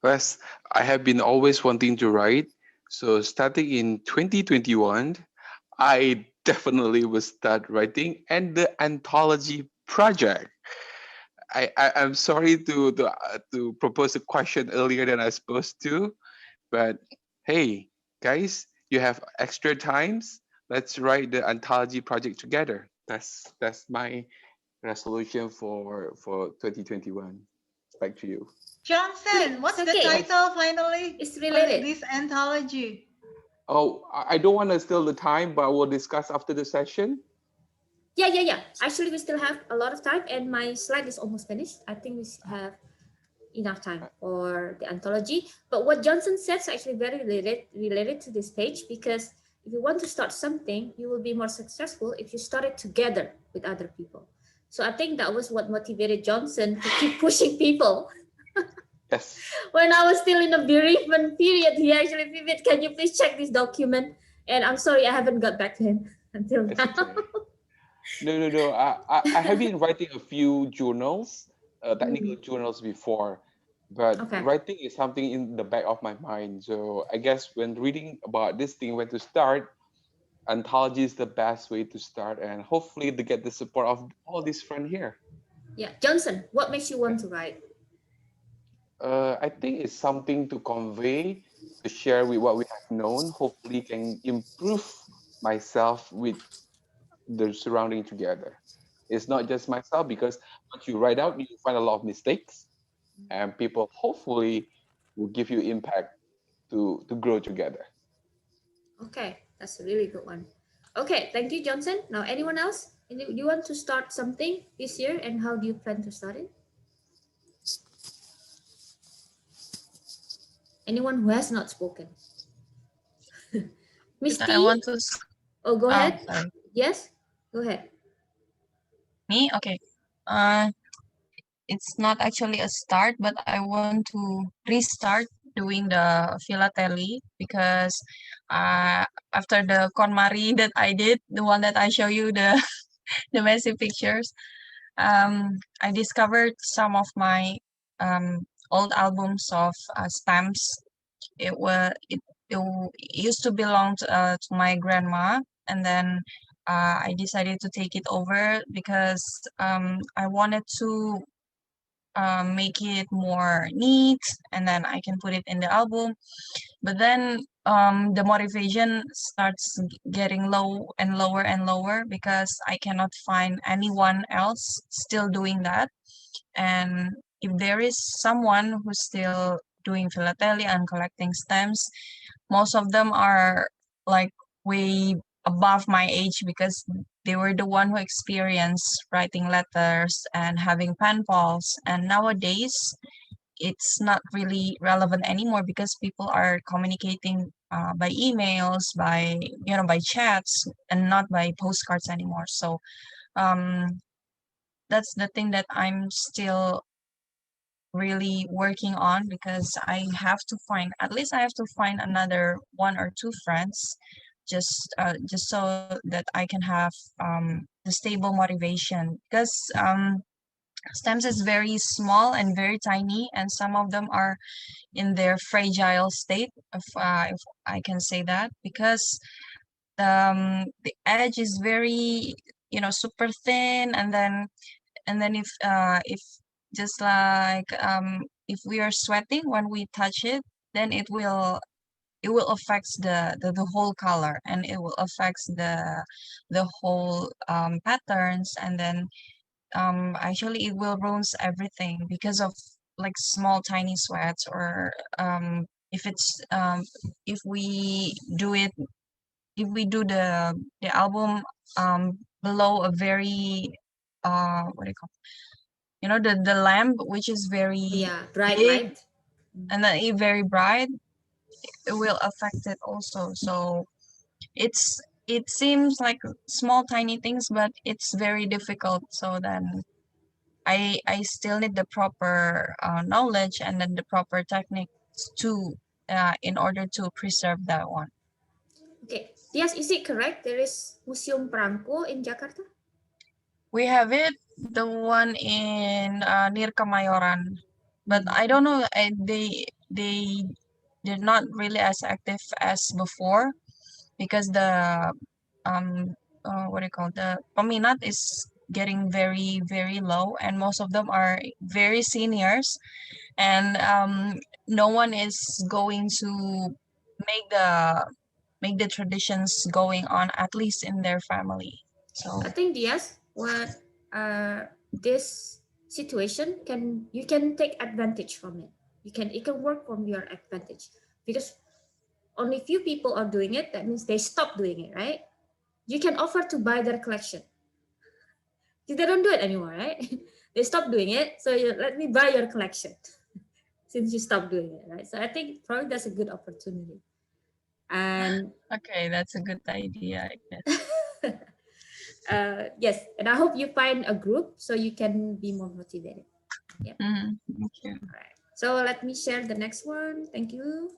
Yes, I have been always wanting to write. So starting in 2021, I definitely will start writing and the anthology project. I'm sorry to propose a question earlier than I supposed to, but hey, guys, you have extra times. Let's write the anthology project together. That's my resolution for 2021. Back to you. Johnson, what's the okay. title finally It's for related. this anthology? Oh, I don't want to steal the time, but we'll discuss after the session. Yeah. Actually, we still have a lot of time, and my slide is almost finished. I think we have enough time for the anthology. But what Johnson said is actually very related to this page, because if you want to start something, you will be more successful if you start it together with other people. So I think that was what motivated Johnson to keep pushing people. Yes. When I was still in the bereavement period, he actually, Pipit, can you please check this document? And I'm sorry, I haven't got back to him until It's now. okay. No. I have been writing a few journals, technical journals before, but Okay. writing is something in the back of my mind. So I guess when reading about this thing, when to start, anthology is the best way to start, and hopefully to get the support of all these friends here. Yeah, Johnson, what makes you want to write? I think it's something to convey to share with what we have known, hopefully can improve myself with the surrounding together. It's not just myself because once you write out, you find a lot of mistakes, and people hopefully will give you impact to grow together. Okay, that's a really good one. Okay, thank you, Johnson. Now, anyone else? You want to start something this year, and how do you plan to start it? Anyone who has not spoken? Miss I T? want to. Oh, go ahead. Sorry. Yes, go ahead. Me? Okay. It's not actually a start, but I want to restart doing the philately because uh, after the KonMari that I did, the one that I show you the the messy pictures, I discovered some of my old albums of stamps. It used to belong to my grandma, and then I decided to take it over because I wanted to make it more neat, and then I can put it in the album. But then the motivation starts getting low and lower and lower because I cannot find anyone else still doing that. And if there is someone who's still doing philately and collecting stamps, most of them are like way above my age because they were the one who experienced writing letters and having pen pals. And nowadays, it's not really relevant anymore because people are communicating by emails, by by chats, and not by postcards anymore. So um, that's the thing that I'm still really working on because I have to find another one or two friends just so that I can have the stable motivation because stems is very small and very tiny, and some of them are in their fragile state, if I can say that, because the edge is very super thin, and then if just like if we are sweating when we touch it, then it will affect the whole color, and it will affect the whole patterns, and then actually it will ruins everything because of like small tiny sweats, or if it's if we do it if we do the album below a very what do you call, the lamp, which is very Yeah, bright big, light. and then it very bright, it will affect it also. So it seems like small tiny things, but it's very difficult. So then I still need the proper knowledge and then the proper techniques to in order to preserve that one. Okay. Yes, is it correct? There is Museum Prangko in Jakarta? We have it, the one in near Kemayoran, but I don't know. They're not really as active as before because the what do you call, the peminat is getting very very low, and most of them are very seniors, and no one is going to make the make the traditions going on, at least in their family. So I think yes. What this situation you can take advantage from it. It can work from your advantage because only few people are doing it. That means they stop doing it, right? You can offer to buy their collection. They don't do it anymore, right? They stop doing it. So let me buy your collection since you stopped doing it, right? So I think probably that's a good opportunity. And okay, that's a good idea, I guess. yes, and I hope you find a group so you can be more motivated. Yeah. Thank you. All right. So let me share the next one. Thank you.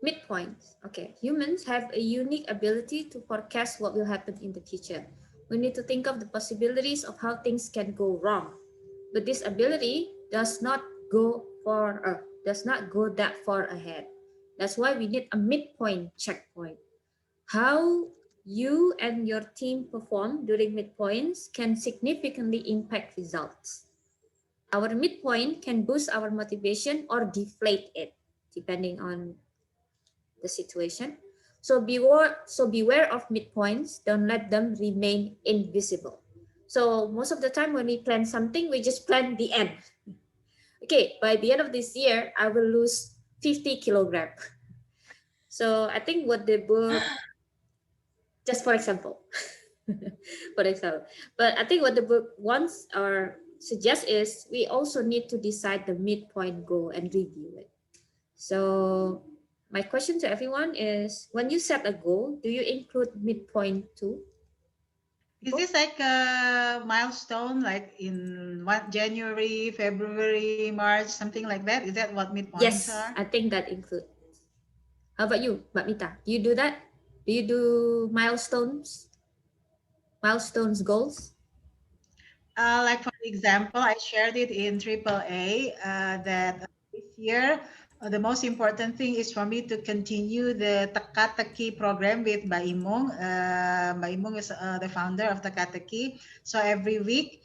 Midpoints. Okay. Humans have a unique ability to forecast what will happen in the future. We need to think of the possibilities of how things can go wrong. But this ability does not go that far ahead. That's why we need a midpoint checkpoint. How you and your team perform during midpoints can significantly impact results. Our midpoint can boost our motivation or deflate it, depending on the situation. So beware of midpoints. Don't let them remain invisible. So most of the time when we plan something, we just plan the end. Okay, by the end of this year, I will lose 50 kilograms. So I think what the book, just for example, but I think what the book wants or suggests is we also need to decide the midpoint goal and review it. So my question to everyone is, when you set a goal, do you include midpoint too? Is this like a milestone, like in what, January, February, March, something like that? Is that what midpoints Yes, are? I think that includes. How about you, Mbak Mita? Do you do that? Do you do milestones? Milestones goals? Like for example, I shared it in AAA that this year the most important thing is for me to continue the Teka-Teki program with Mbak Imung. Mbak Imung is the founder of Teka-Teki. So every week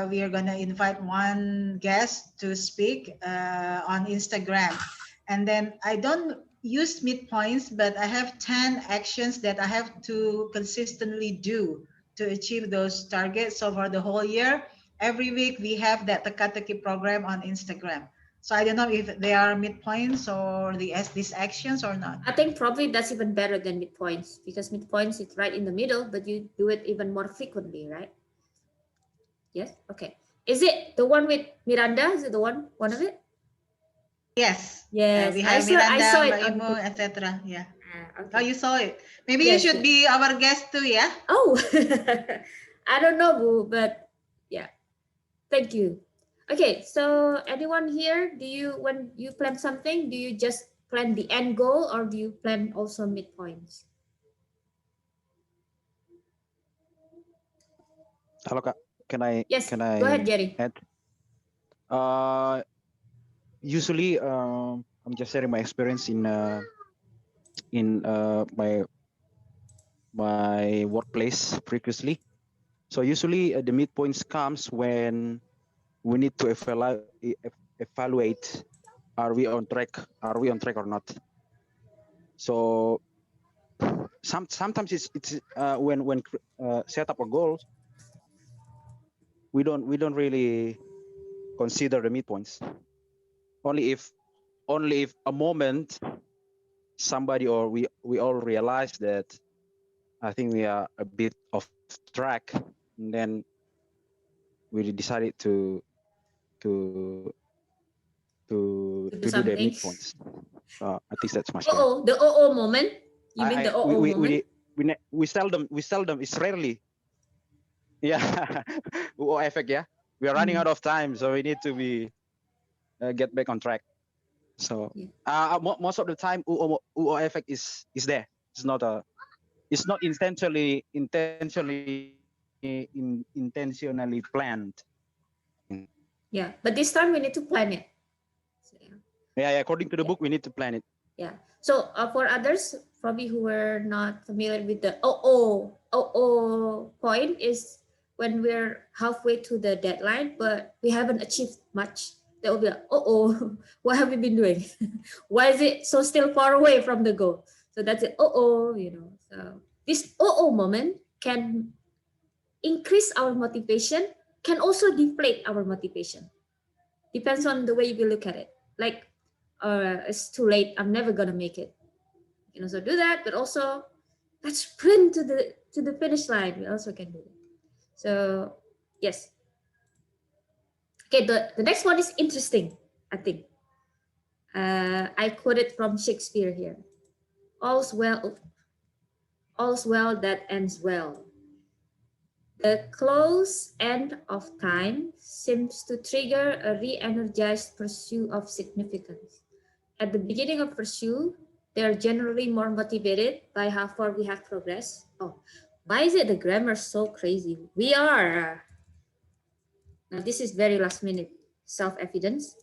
we are gonna invite one guest to speak on Instagram, and then I don't use midpoints, but I have 10 actions that I have to consistently do to achieve those targets. So for the whole year, every week we have that Teka-Teki program on Instagram. So I don't know if they are midpoints or these actions or not. I think probably that's even better than midpoints, because midpoints is right in the middle, but you do it even more frequently, right? Yes. Okay. Is it the one with Miranda? Is it the one of it? Yes. Yes. We have I Miranda, saw it Mbak on Imo, etc. Yeah. okay. Oh, you saw it. Maybe Yes, you should be our guest too, yeah? Oh, I don't know, Boo, but yeah. Thank you. Okay, so anyone here, when you plan something, do you just plan the end goal or do you plan also midpoints? Hello, Kak. Can I Yes, can go ahead, I Jerry. add? Usually, I'm just sharing my experience in my workplace previously. So usually the midpoints comes when we need to evaluate, are we on track or not. So sometimes it's when set up a goal, we don't really consider the midpoints. Only if a moment somebody or we all realize that I think we are a bit off track, and then we decided to do the something. midpoints. I think that's my share. Oh, the moment. You mean the moment? We seldom. It's rarely. Yeah, effect. Yeah, we are running out of time, so we need to get back on track. So most of the time, effect is there. It's not intentionally planned. Yeah, but this time we need to plan it. So, yeah, according to the book, we need to plan it. Yeah. So for others, probably who were not familiar with the point is when we're halfway to the deadline, but we haven't achieved much. That will be like, what have we been doing? Why is it so still far away from the goal? So that's it. So this moment can increase our motivation, can also deflate our motivation. Depends on the way you look at it. Like, it's too late, I'm never gonna make it. So do that, but also let's sprint to the finish line. We also can do it. So yes. Okay, the next one is interesting, I think. I quoted from Shakespeare here. All's well that ends well. The close end of time seems to trigger a re-energized pursuit of significance. At the beginning of pursuit, they are generally more motivated by how far we have progressed. Oh, why is it the grammar so crazy? We are. Now this is very last minute self-evidence.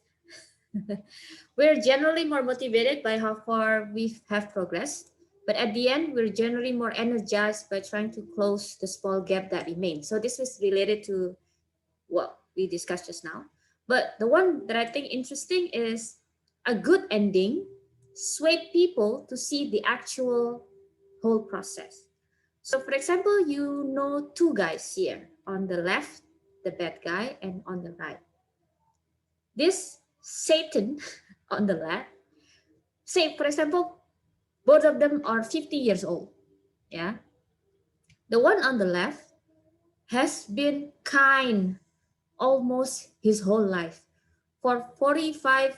We're generally more motivated by how far we have progressed. But at the end, we're generally more energized by trying to close the small gap that remains. So this was related to what we discussed just now. But the one that I think interesting is a good ending swayed people to see the actual whole process. So for example, you know two guys here. On the left, the bad guy, and on the right. This Satan on the left, say for example, both of them are 50 years old. Yeah. The one on the left has been kind almost his whole life. For 45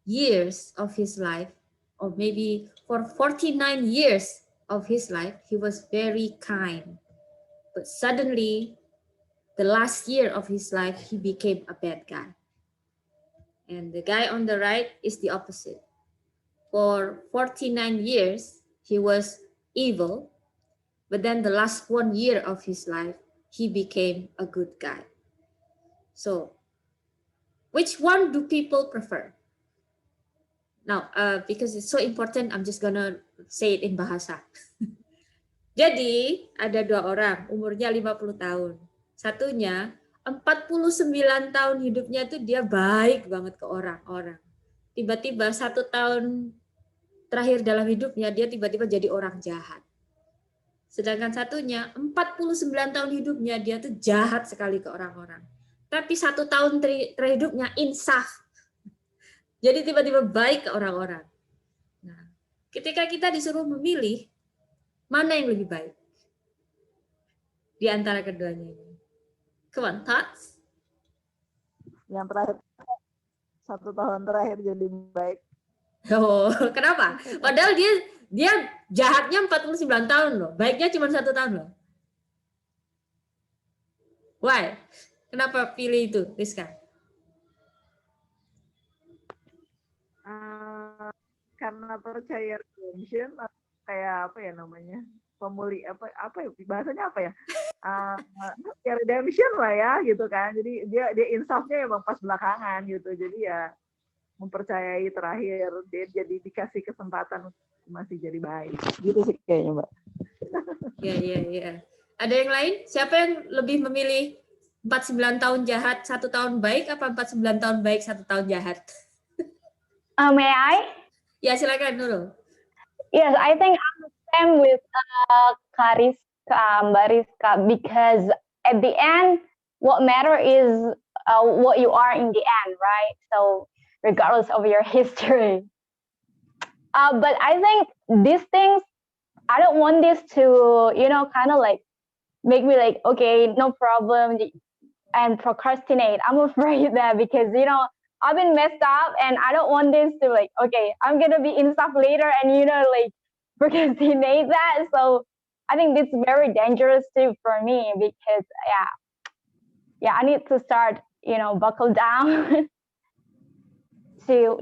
years of his life, or maybe for 49 years of his life, he was very kind. But suddenly, the last year of his life, he became a bad guy. And the guy on the right is the opposite. For 49 years, he was evil, but then the last 1 year of his life, he became a good guy. So, which one do people prefer? Now, because it's so important, I'm just gonna say it in bahasa. Jadi, ada dua orang, umurnya 50 tahun. Satunya, 49 tahun hidupnya tuh dia baik banget ke orang-orang. Tiba-tiba 1 tahun terakhir dalam hidupnya, dia tiba-tiba jadi orang jahat. Sedangkan satunya, 49 tahun hidupnya, dia tuh jahat sekali ke orang-orang. Tapi 1 tahun terakhir hidupnya insaf. Jadi tiba-tiba baik ke orang-orang. Nah, ketika kita disuruh memilih, mana yang lebih baik di antara keduanya ini? Come on, thoughts? Yang terakhir 1 tahun terakhir jadi baik. Oh, kenapa? Padahal dia jahatnya 49 tahun loh, baiknya cuma 1 tahun loh. Why? Kenapa pilih itu, Rizka? Karena percaya redemption, kayak apa ya namanya, pemuli apa ya bahasanya apa ya, ya redemption lah ya gitu kan. Jadi dia insafnya emang pas belakangan gitu. Jadi ya mempercayai terakhir dia jadi dikasih kesempatan untuk masih jadi baik gitu sih kayaknya, Mbak. Iya. Ada yang lain? Siapa yang lebih memilih 49 tahun jahat 1 tahun baik, apa 49 tahun baik 1 tahun jahat? May I? Ya, silakan dulu. Yes, I think I'm the same with Mbak Rizka, because at the end, what matter is what you are in the end, right? So regardless of your history. But I think these things, I don't want this to, kind of like make me like, okay, no problem, and procrastinate. I'm afraid that because, I've been messed up and I don't want this to like, okay, I'm going to be in stuff later and, like procrastinate that. So I think this is very dangerous too for me because, I need to start, buckle down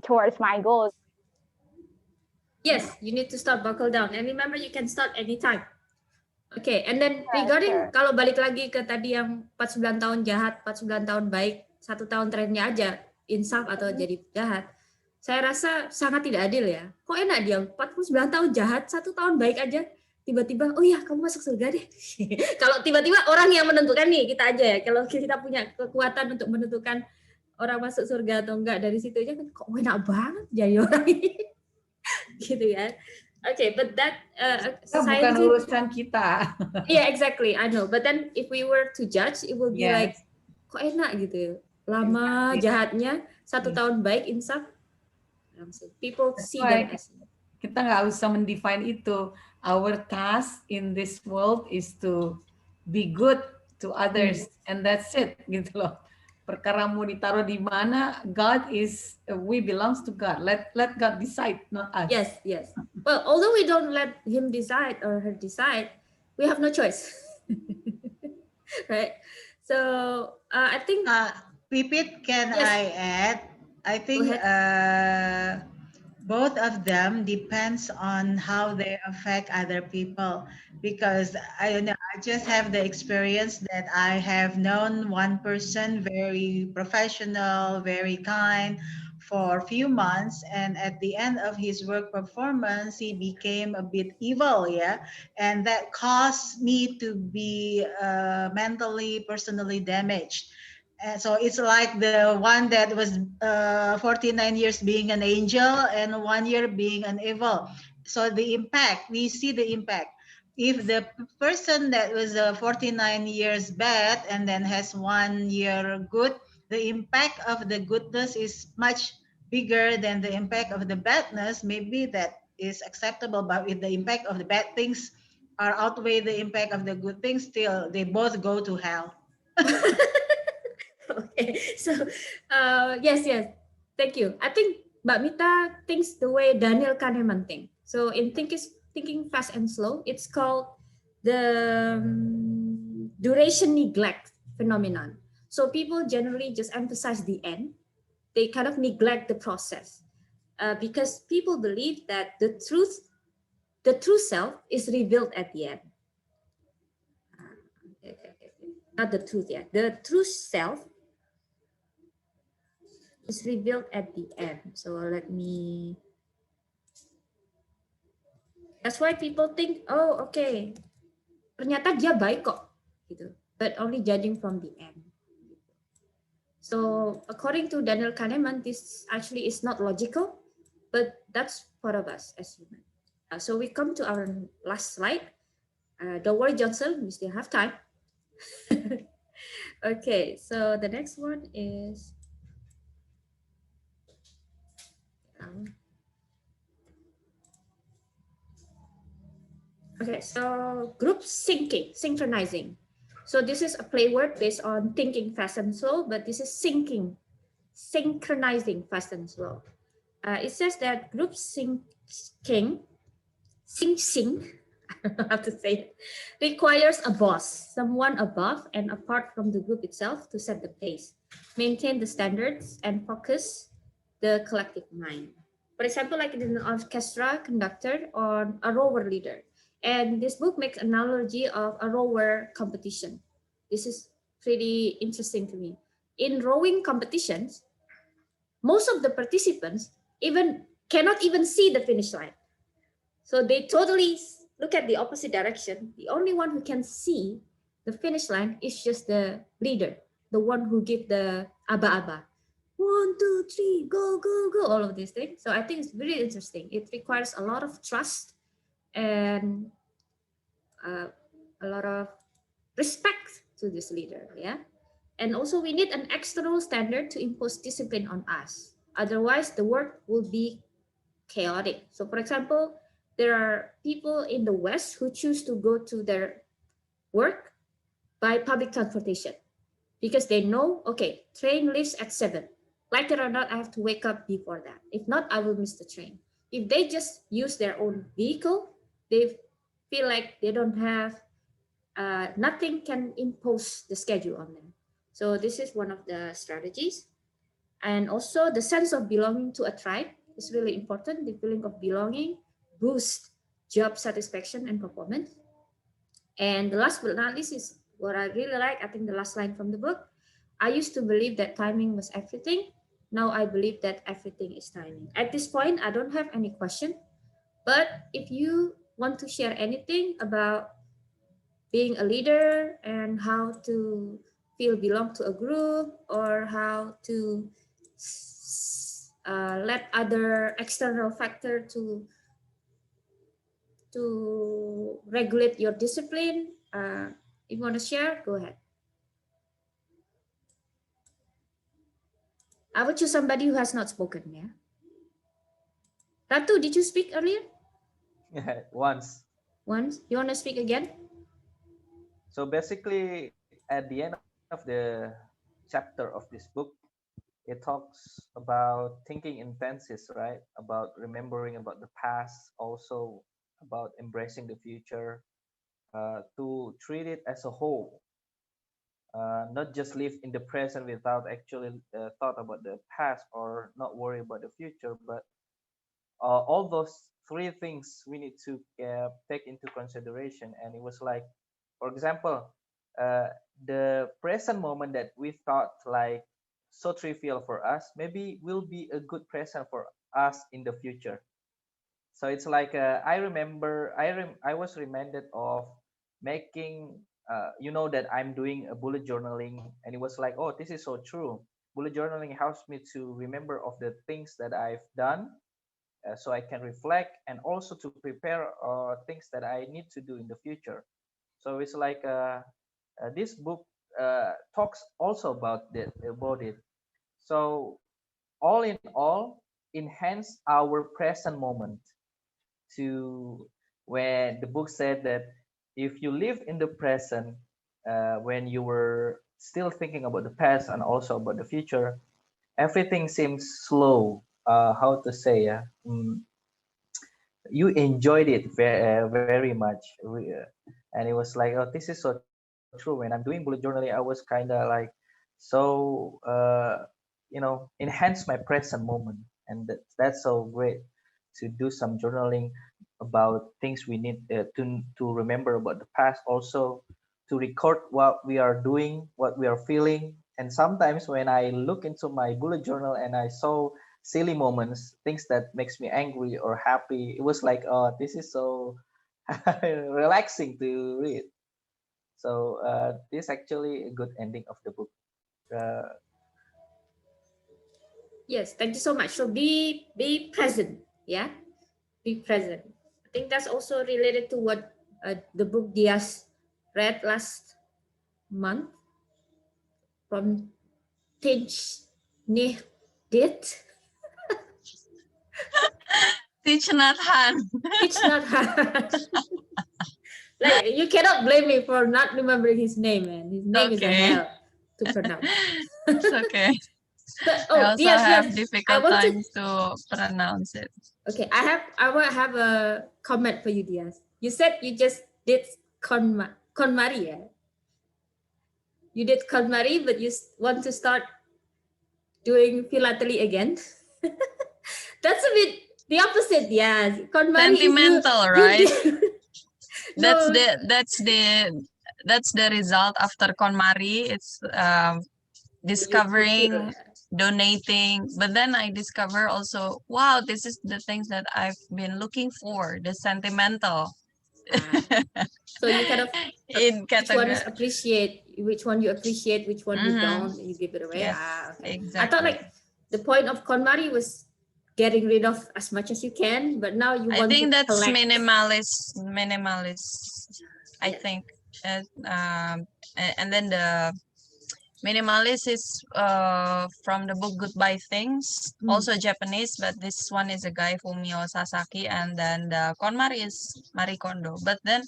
towards my goals. Yes, you need to start buckle down. And remember, you can start anytime. Okay, and then regarding, kalau balik lagi ke tadi yang 49 tahun jahat, 49 tahun baik, 1 tahun terakhirnya aja, insaf atau jadi jahat, saya rasa sangat tidak adil ya. Kok enak dia 49 tahun jahat, 1 tahun baik aja, tiba-tiba, oh ya kamu masuk surga deh. Kalau tiba-tiba orang yang menentukan nih, kita aja ya, kalau kita punya kekuatan untuk menentukan orang masuk surga atau enggak, dari situ aja kan, kok enak banget jadi orang ini. Gitu ya. Okay, but that bukan urusan kita. Yeah, exactly. I know. But then if we were to judge, it would be like, kok enak gitu ya. Lama jahatnya, 1 tahun baik insaf. People see that as. Kita nggak usah mendefine itu. Our task in this world is to be good to others, and that's it, gitu loh. Perkara mau ditaruh di mana, we belongs to God. Let God decide, not us. Yes. Well, although we don't let him decide or her decide, we have no choice. Right? So I think. Pipit, can I add? I think both of them depends on how they affect other people, because I don't know, I just have the experience that I have known one person very professional, very kind. for a few months, and at the end of his work performance he became a bit evil, yeah, and that caused me to be mentally, personally damaged. And so it's like the one that was 49 years being an angel and 1 year being an evil. So the impact, we see the impact. If the person that was 49 years bad and then has 1 year good, the impact of the goodness is much bigger than the impact of the badness. Maybe that is acceptable, but if the impact of the bad things are outweigh the impact of the good things, still they both go to hell. Okay, so yes, thank you. I think Mbak Mita thinks the way Daniel Kahneman think. So in thinking fast and slow, it's called the duration neglect phenomenon. So people generally just emphasize the end. They kind of neglect the process because people believe that the true self, is revealed at the end. Not the truth, yeah. The true self is revealed at the end. So let me. That's why people think, oh, okay, ternyata dia baik kok, gitu. But only judging from the end. So according to Daniel Kahneman, this actually is not logical, but that's part of us as human. So we come to our last slide. Don't worry, Johnson, we still have time. Okay, so the next one is okay, so group synchronizing. So this is a play word based on thinking fast and slow, but this is synchronizing fast and slow. It says that group syncing, I don't know how to say it, requires a boss, someone above and apart from the group itself to set the pace, maintain the standards, and focus the collective mind. For example, like in an orchestra conductor or a rower leader. And this book makes analogy of a rower competition. This is pretty interesting to me. In rowing competitions, most of the participants even cannot even see the finish line. So they totally look at the opposite direction. The only one who can see the finish line is just the leader, the one who give the aba-aba. 1, 2, 3, go, go, go, all of these things. So I think it's really interesting. It requires a lot of trust and a lot of respect to this leader, yeah. And also we need an external standard to impose discipline on us. Otherwise, the work will be chaotic. So for example, there are people in the West who choose to go to their work by public transportation because they know, okay, train leaves at 7. Like it or not, I have to wake up before that. If not, I will miss the train. If they just use their own vehicle, they feel like they don't have, nothing can impose the schedule on them. So this is one of the strategies. And also the sense of belonging to a tribe is really important. The feeling of belonging boosts job satisfaction and performance. And the last but not least is what I really like. I think the last line from the book. I used to believe that timing was everything. Now I believe that everything is timing. At this point, I don't have any question. But if you want to share anything about being a leader and how to feel belong to a group or how to let other external factor to regulate your discipline, if you want to share, go ahead. I would choose somebody who has not spoken. Yeah, Ratu, did you speak earlier? Once. Once. You want to speak again? So basically, at the end of the chapter of this book, it talks about thinking intensives, right? About remembering about the past, also about embracing the future, to treat it as a whole, not just live in the present without actually thought about the past or not worry about the future, but all those three things we need to take into consideration. And it was like, for example, uh, the present moment that we thought like so trivial for us maybe will be a good present for us in the future. So it's like I remember I was reminded of making that I'm doing a bullet journaling, and it was like, oh, this is so true. Bullet journaling helps me to remember of the things that I've done, so I can reflect and also to prepare things that I need to do in the future. So it's like this book talks also about it. So all in all, enhance our present moment to when the book said that if you live in the present, when you were still thinking about the past and also about the future, everything seems slow. How to say? You enjoyed it very much. And it was like, oh, this is so true. When I'm doing bullet journaling, I was kind of like so enhance my present moment, and that's so great to do some journaling about things we need to remember about the past, also to record what we are doing, what we are feeling. And sometimes when I look into my bullet journal and I saw silly moments, things that makes me angry or happy, it was like, oh, this is so relaxing to read. So this actually a good ending of the book. uh, Yes, thank you so much. So be present. Yeah, be present. I think that's also related to what the book Diaz read last month from Tinch Nih Dit. Teach not Han. It's not hard. Like, you cannot blame me for not remembering his name, man. His name is a Okay. hell to pronounce. It's okay. But I also yes, have I difficult want to. times to pronounce it. Okay, I will have a comment for you, Diaz. You said you just did KonMari, yeah? You did KonMari, but you want to start doing philately again. That's a bit the opposite, yes. KonMari is Sentimental, you right? did. That's No, the result after KonMari. It's you fulfill. discovering, donating, but then I discover also, wow, this is the things that I've been looking for, the sentimental. So you kind of In which one is category. which one you appreciate, which one you Mhm. don't, you give it away. Yes, Okay. I thought exactly. like the point of KonMari was getting rid of as much as you can, but now you I want to think that's collect. minimalist. I think, and then the minimalist is from the book Goodbye Things, also Japanese, but this one is a guy Fumio Sasaki, and then the KonMari is Marie Kondo. But then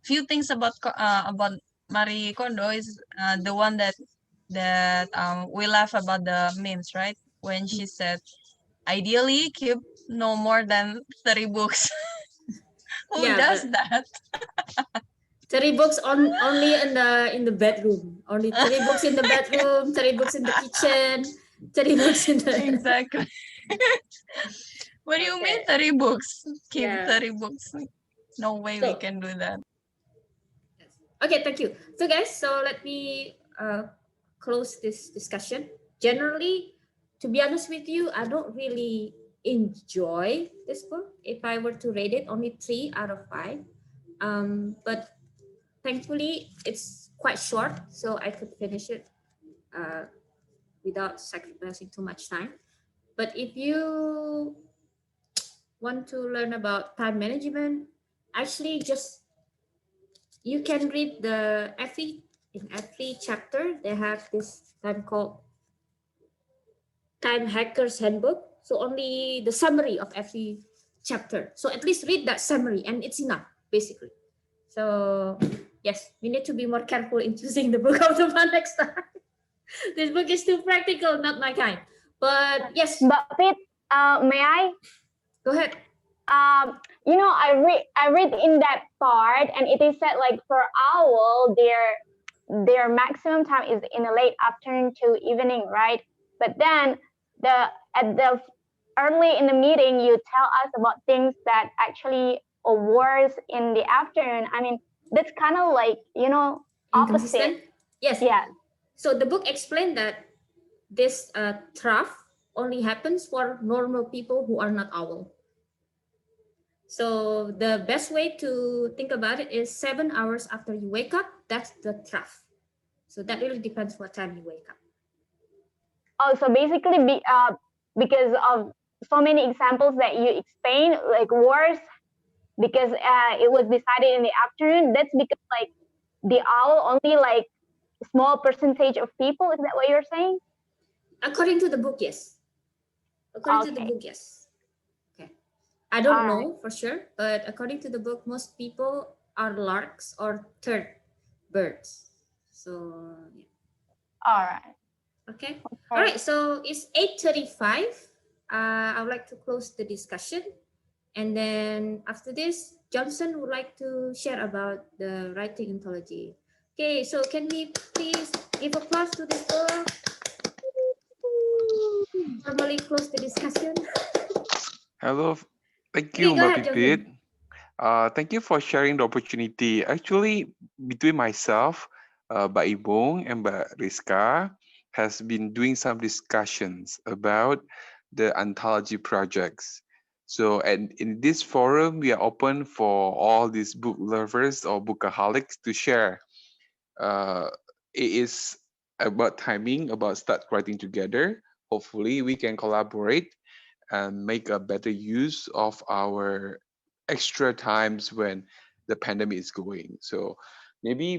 few things about Marie Kondo is the one that we laugh about the memes, right? When she said, ideally keep no more than 30 books. Who Yeah, does but that? 30 books only in the bedroom. Only 30 books in the bedroom, 30 books in the kitchen, 30 books in the Exactly. What do you mean 30 books? Keep Yeah. 30 books. No way we So- can do that. Okay, thank you. So guys, so let me close this discussion. Generally, to be honest with you, I don't really enjoy this book. If I were to rate it, only 3 out of 5. But thankfully, it's quite short, so I could finish it without sacrificing too much time. But if you want to learn about time management, actually just you can read the every chapter they have this time called time hackers handbook, so only the summary of every chapter, so at least read that summary and it's enough basically. So yes, we need to be more careful in choosing the book of the month next time. This book is too practical, not my kind. But yes, But Pete, may I? Go ahead. I read in that part, and it is said like for owl, their maximum time is in the late afternoon to evening, right? But then at the early in the meeting, you tell us about things that actually are worse in the afternoon. I mean, that's kind of like opposite. Inconsistent? Yes. Yeah. So the book explained that this trough only happens for normal people who are not owl. So the best way to think about it is 7 hours after you wake up, that's the trough. So that really depends what time you wake up. Oh, so basically, because of so many examples that you explained, like wars, because it was decided in the afternoon. That's because like the owl only like small percentage of people. Is that what you're saying? According to the book, yes. According to the Okay. book, yes. Okay. I don't All right. know for sure, but according to the book, most people are larks or third birds. So yeah. All right. Okay. All Okay. right. So it's 8:35. I would like to close the discussion, and then after this, Johnson would like to share about the writing ontology. Okay. So can we please give applause to this book? Formally close the discussion. Hello. Thank Okay. you, Go Mbak ahead, Pipit. Johnson. Thank you for sharing the opportunity. Actually, between myself, Mbak Ibong and Mbak Rizka has been doing some discussions about the anthology projects. So, and in this forum, we are open for all these book lovers or bookaholics to share. Uh, it is about timing, about start writing together. Hopefully, we can collaborate and make a better use of our extra times when the pandemic is going. So maybe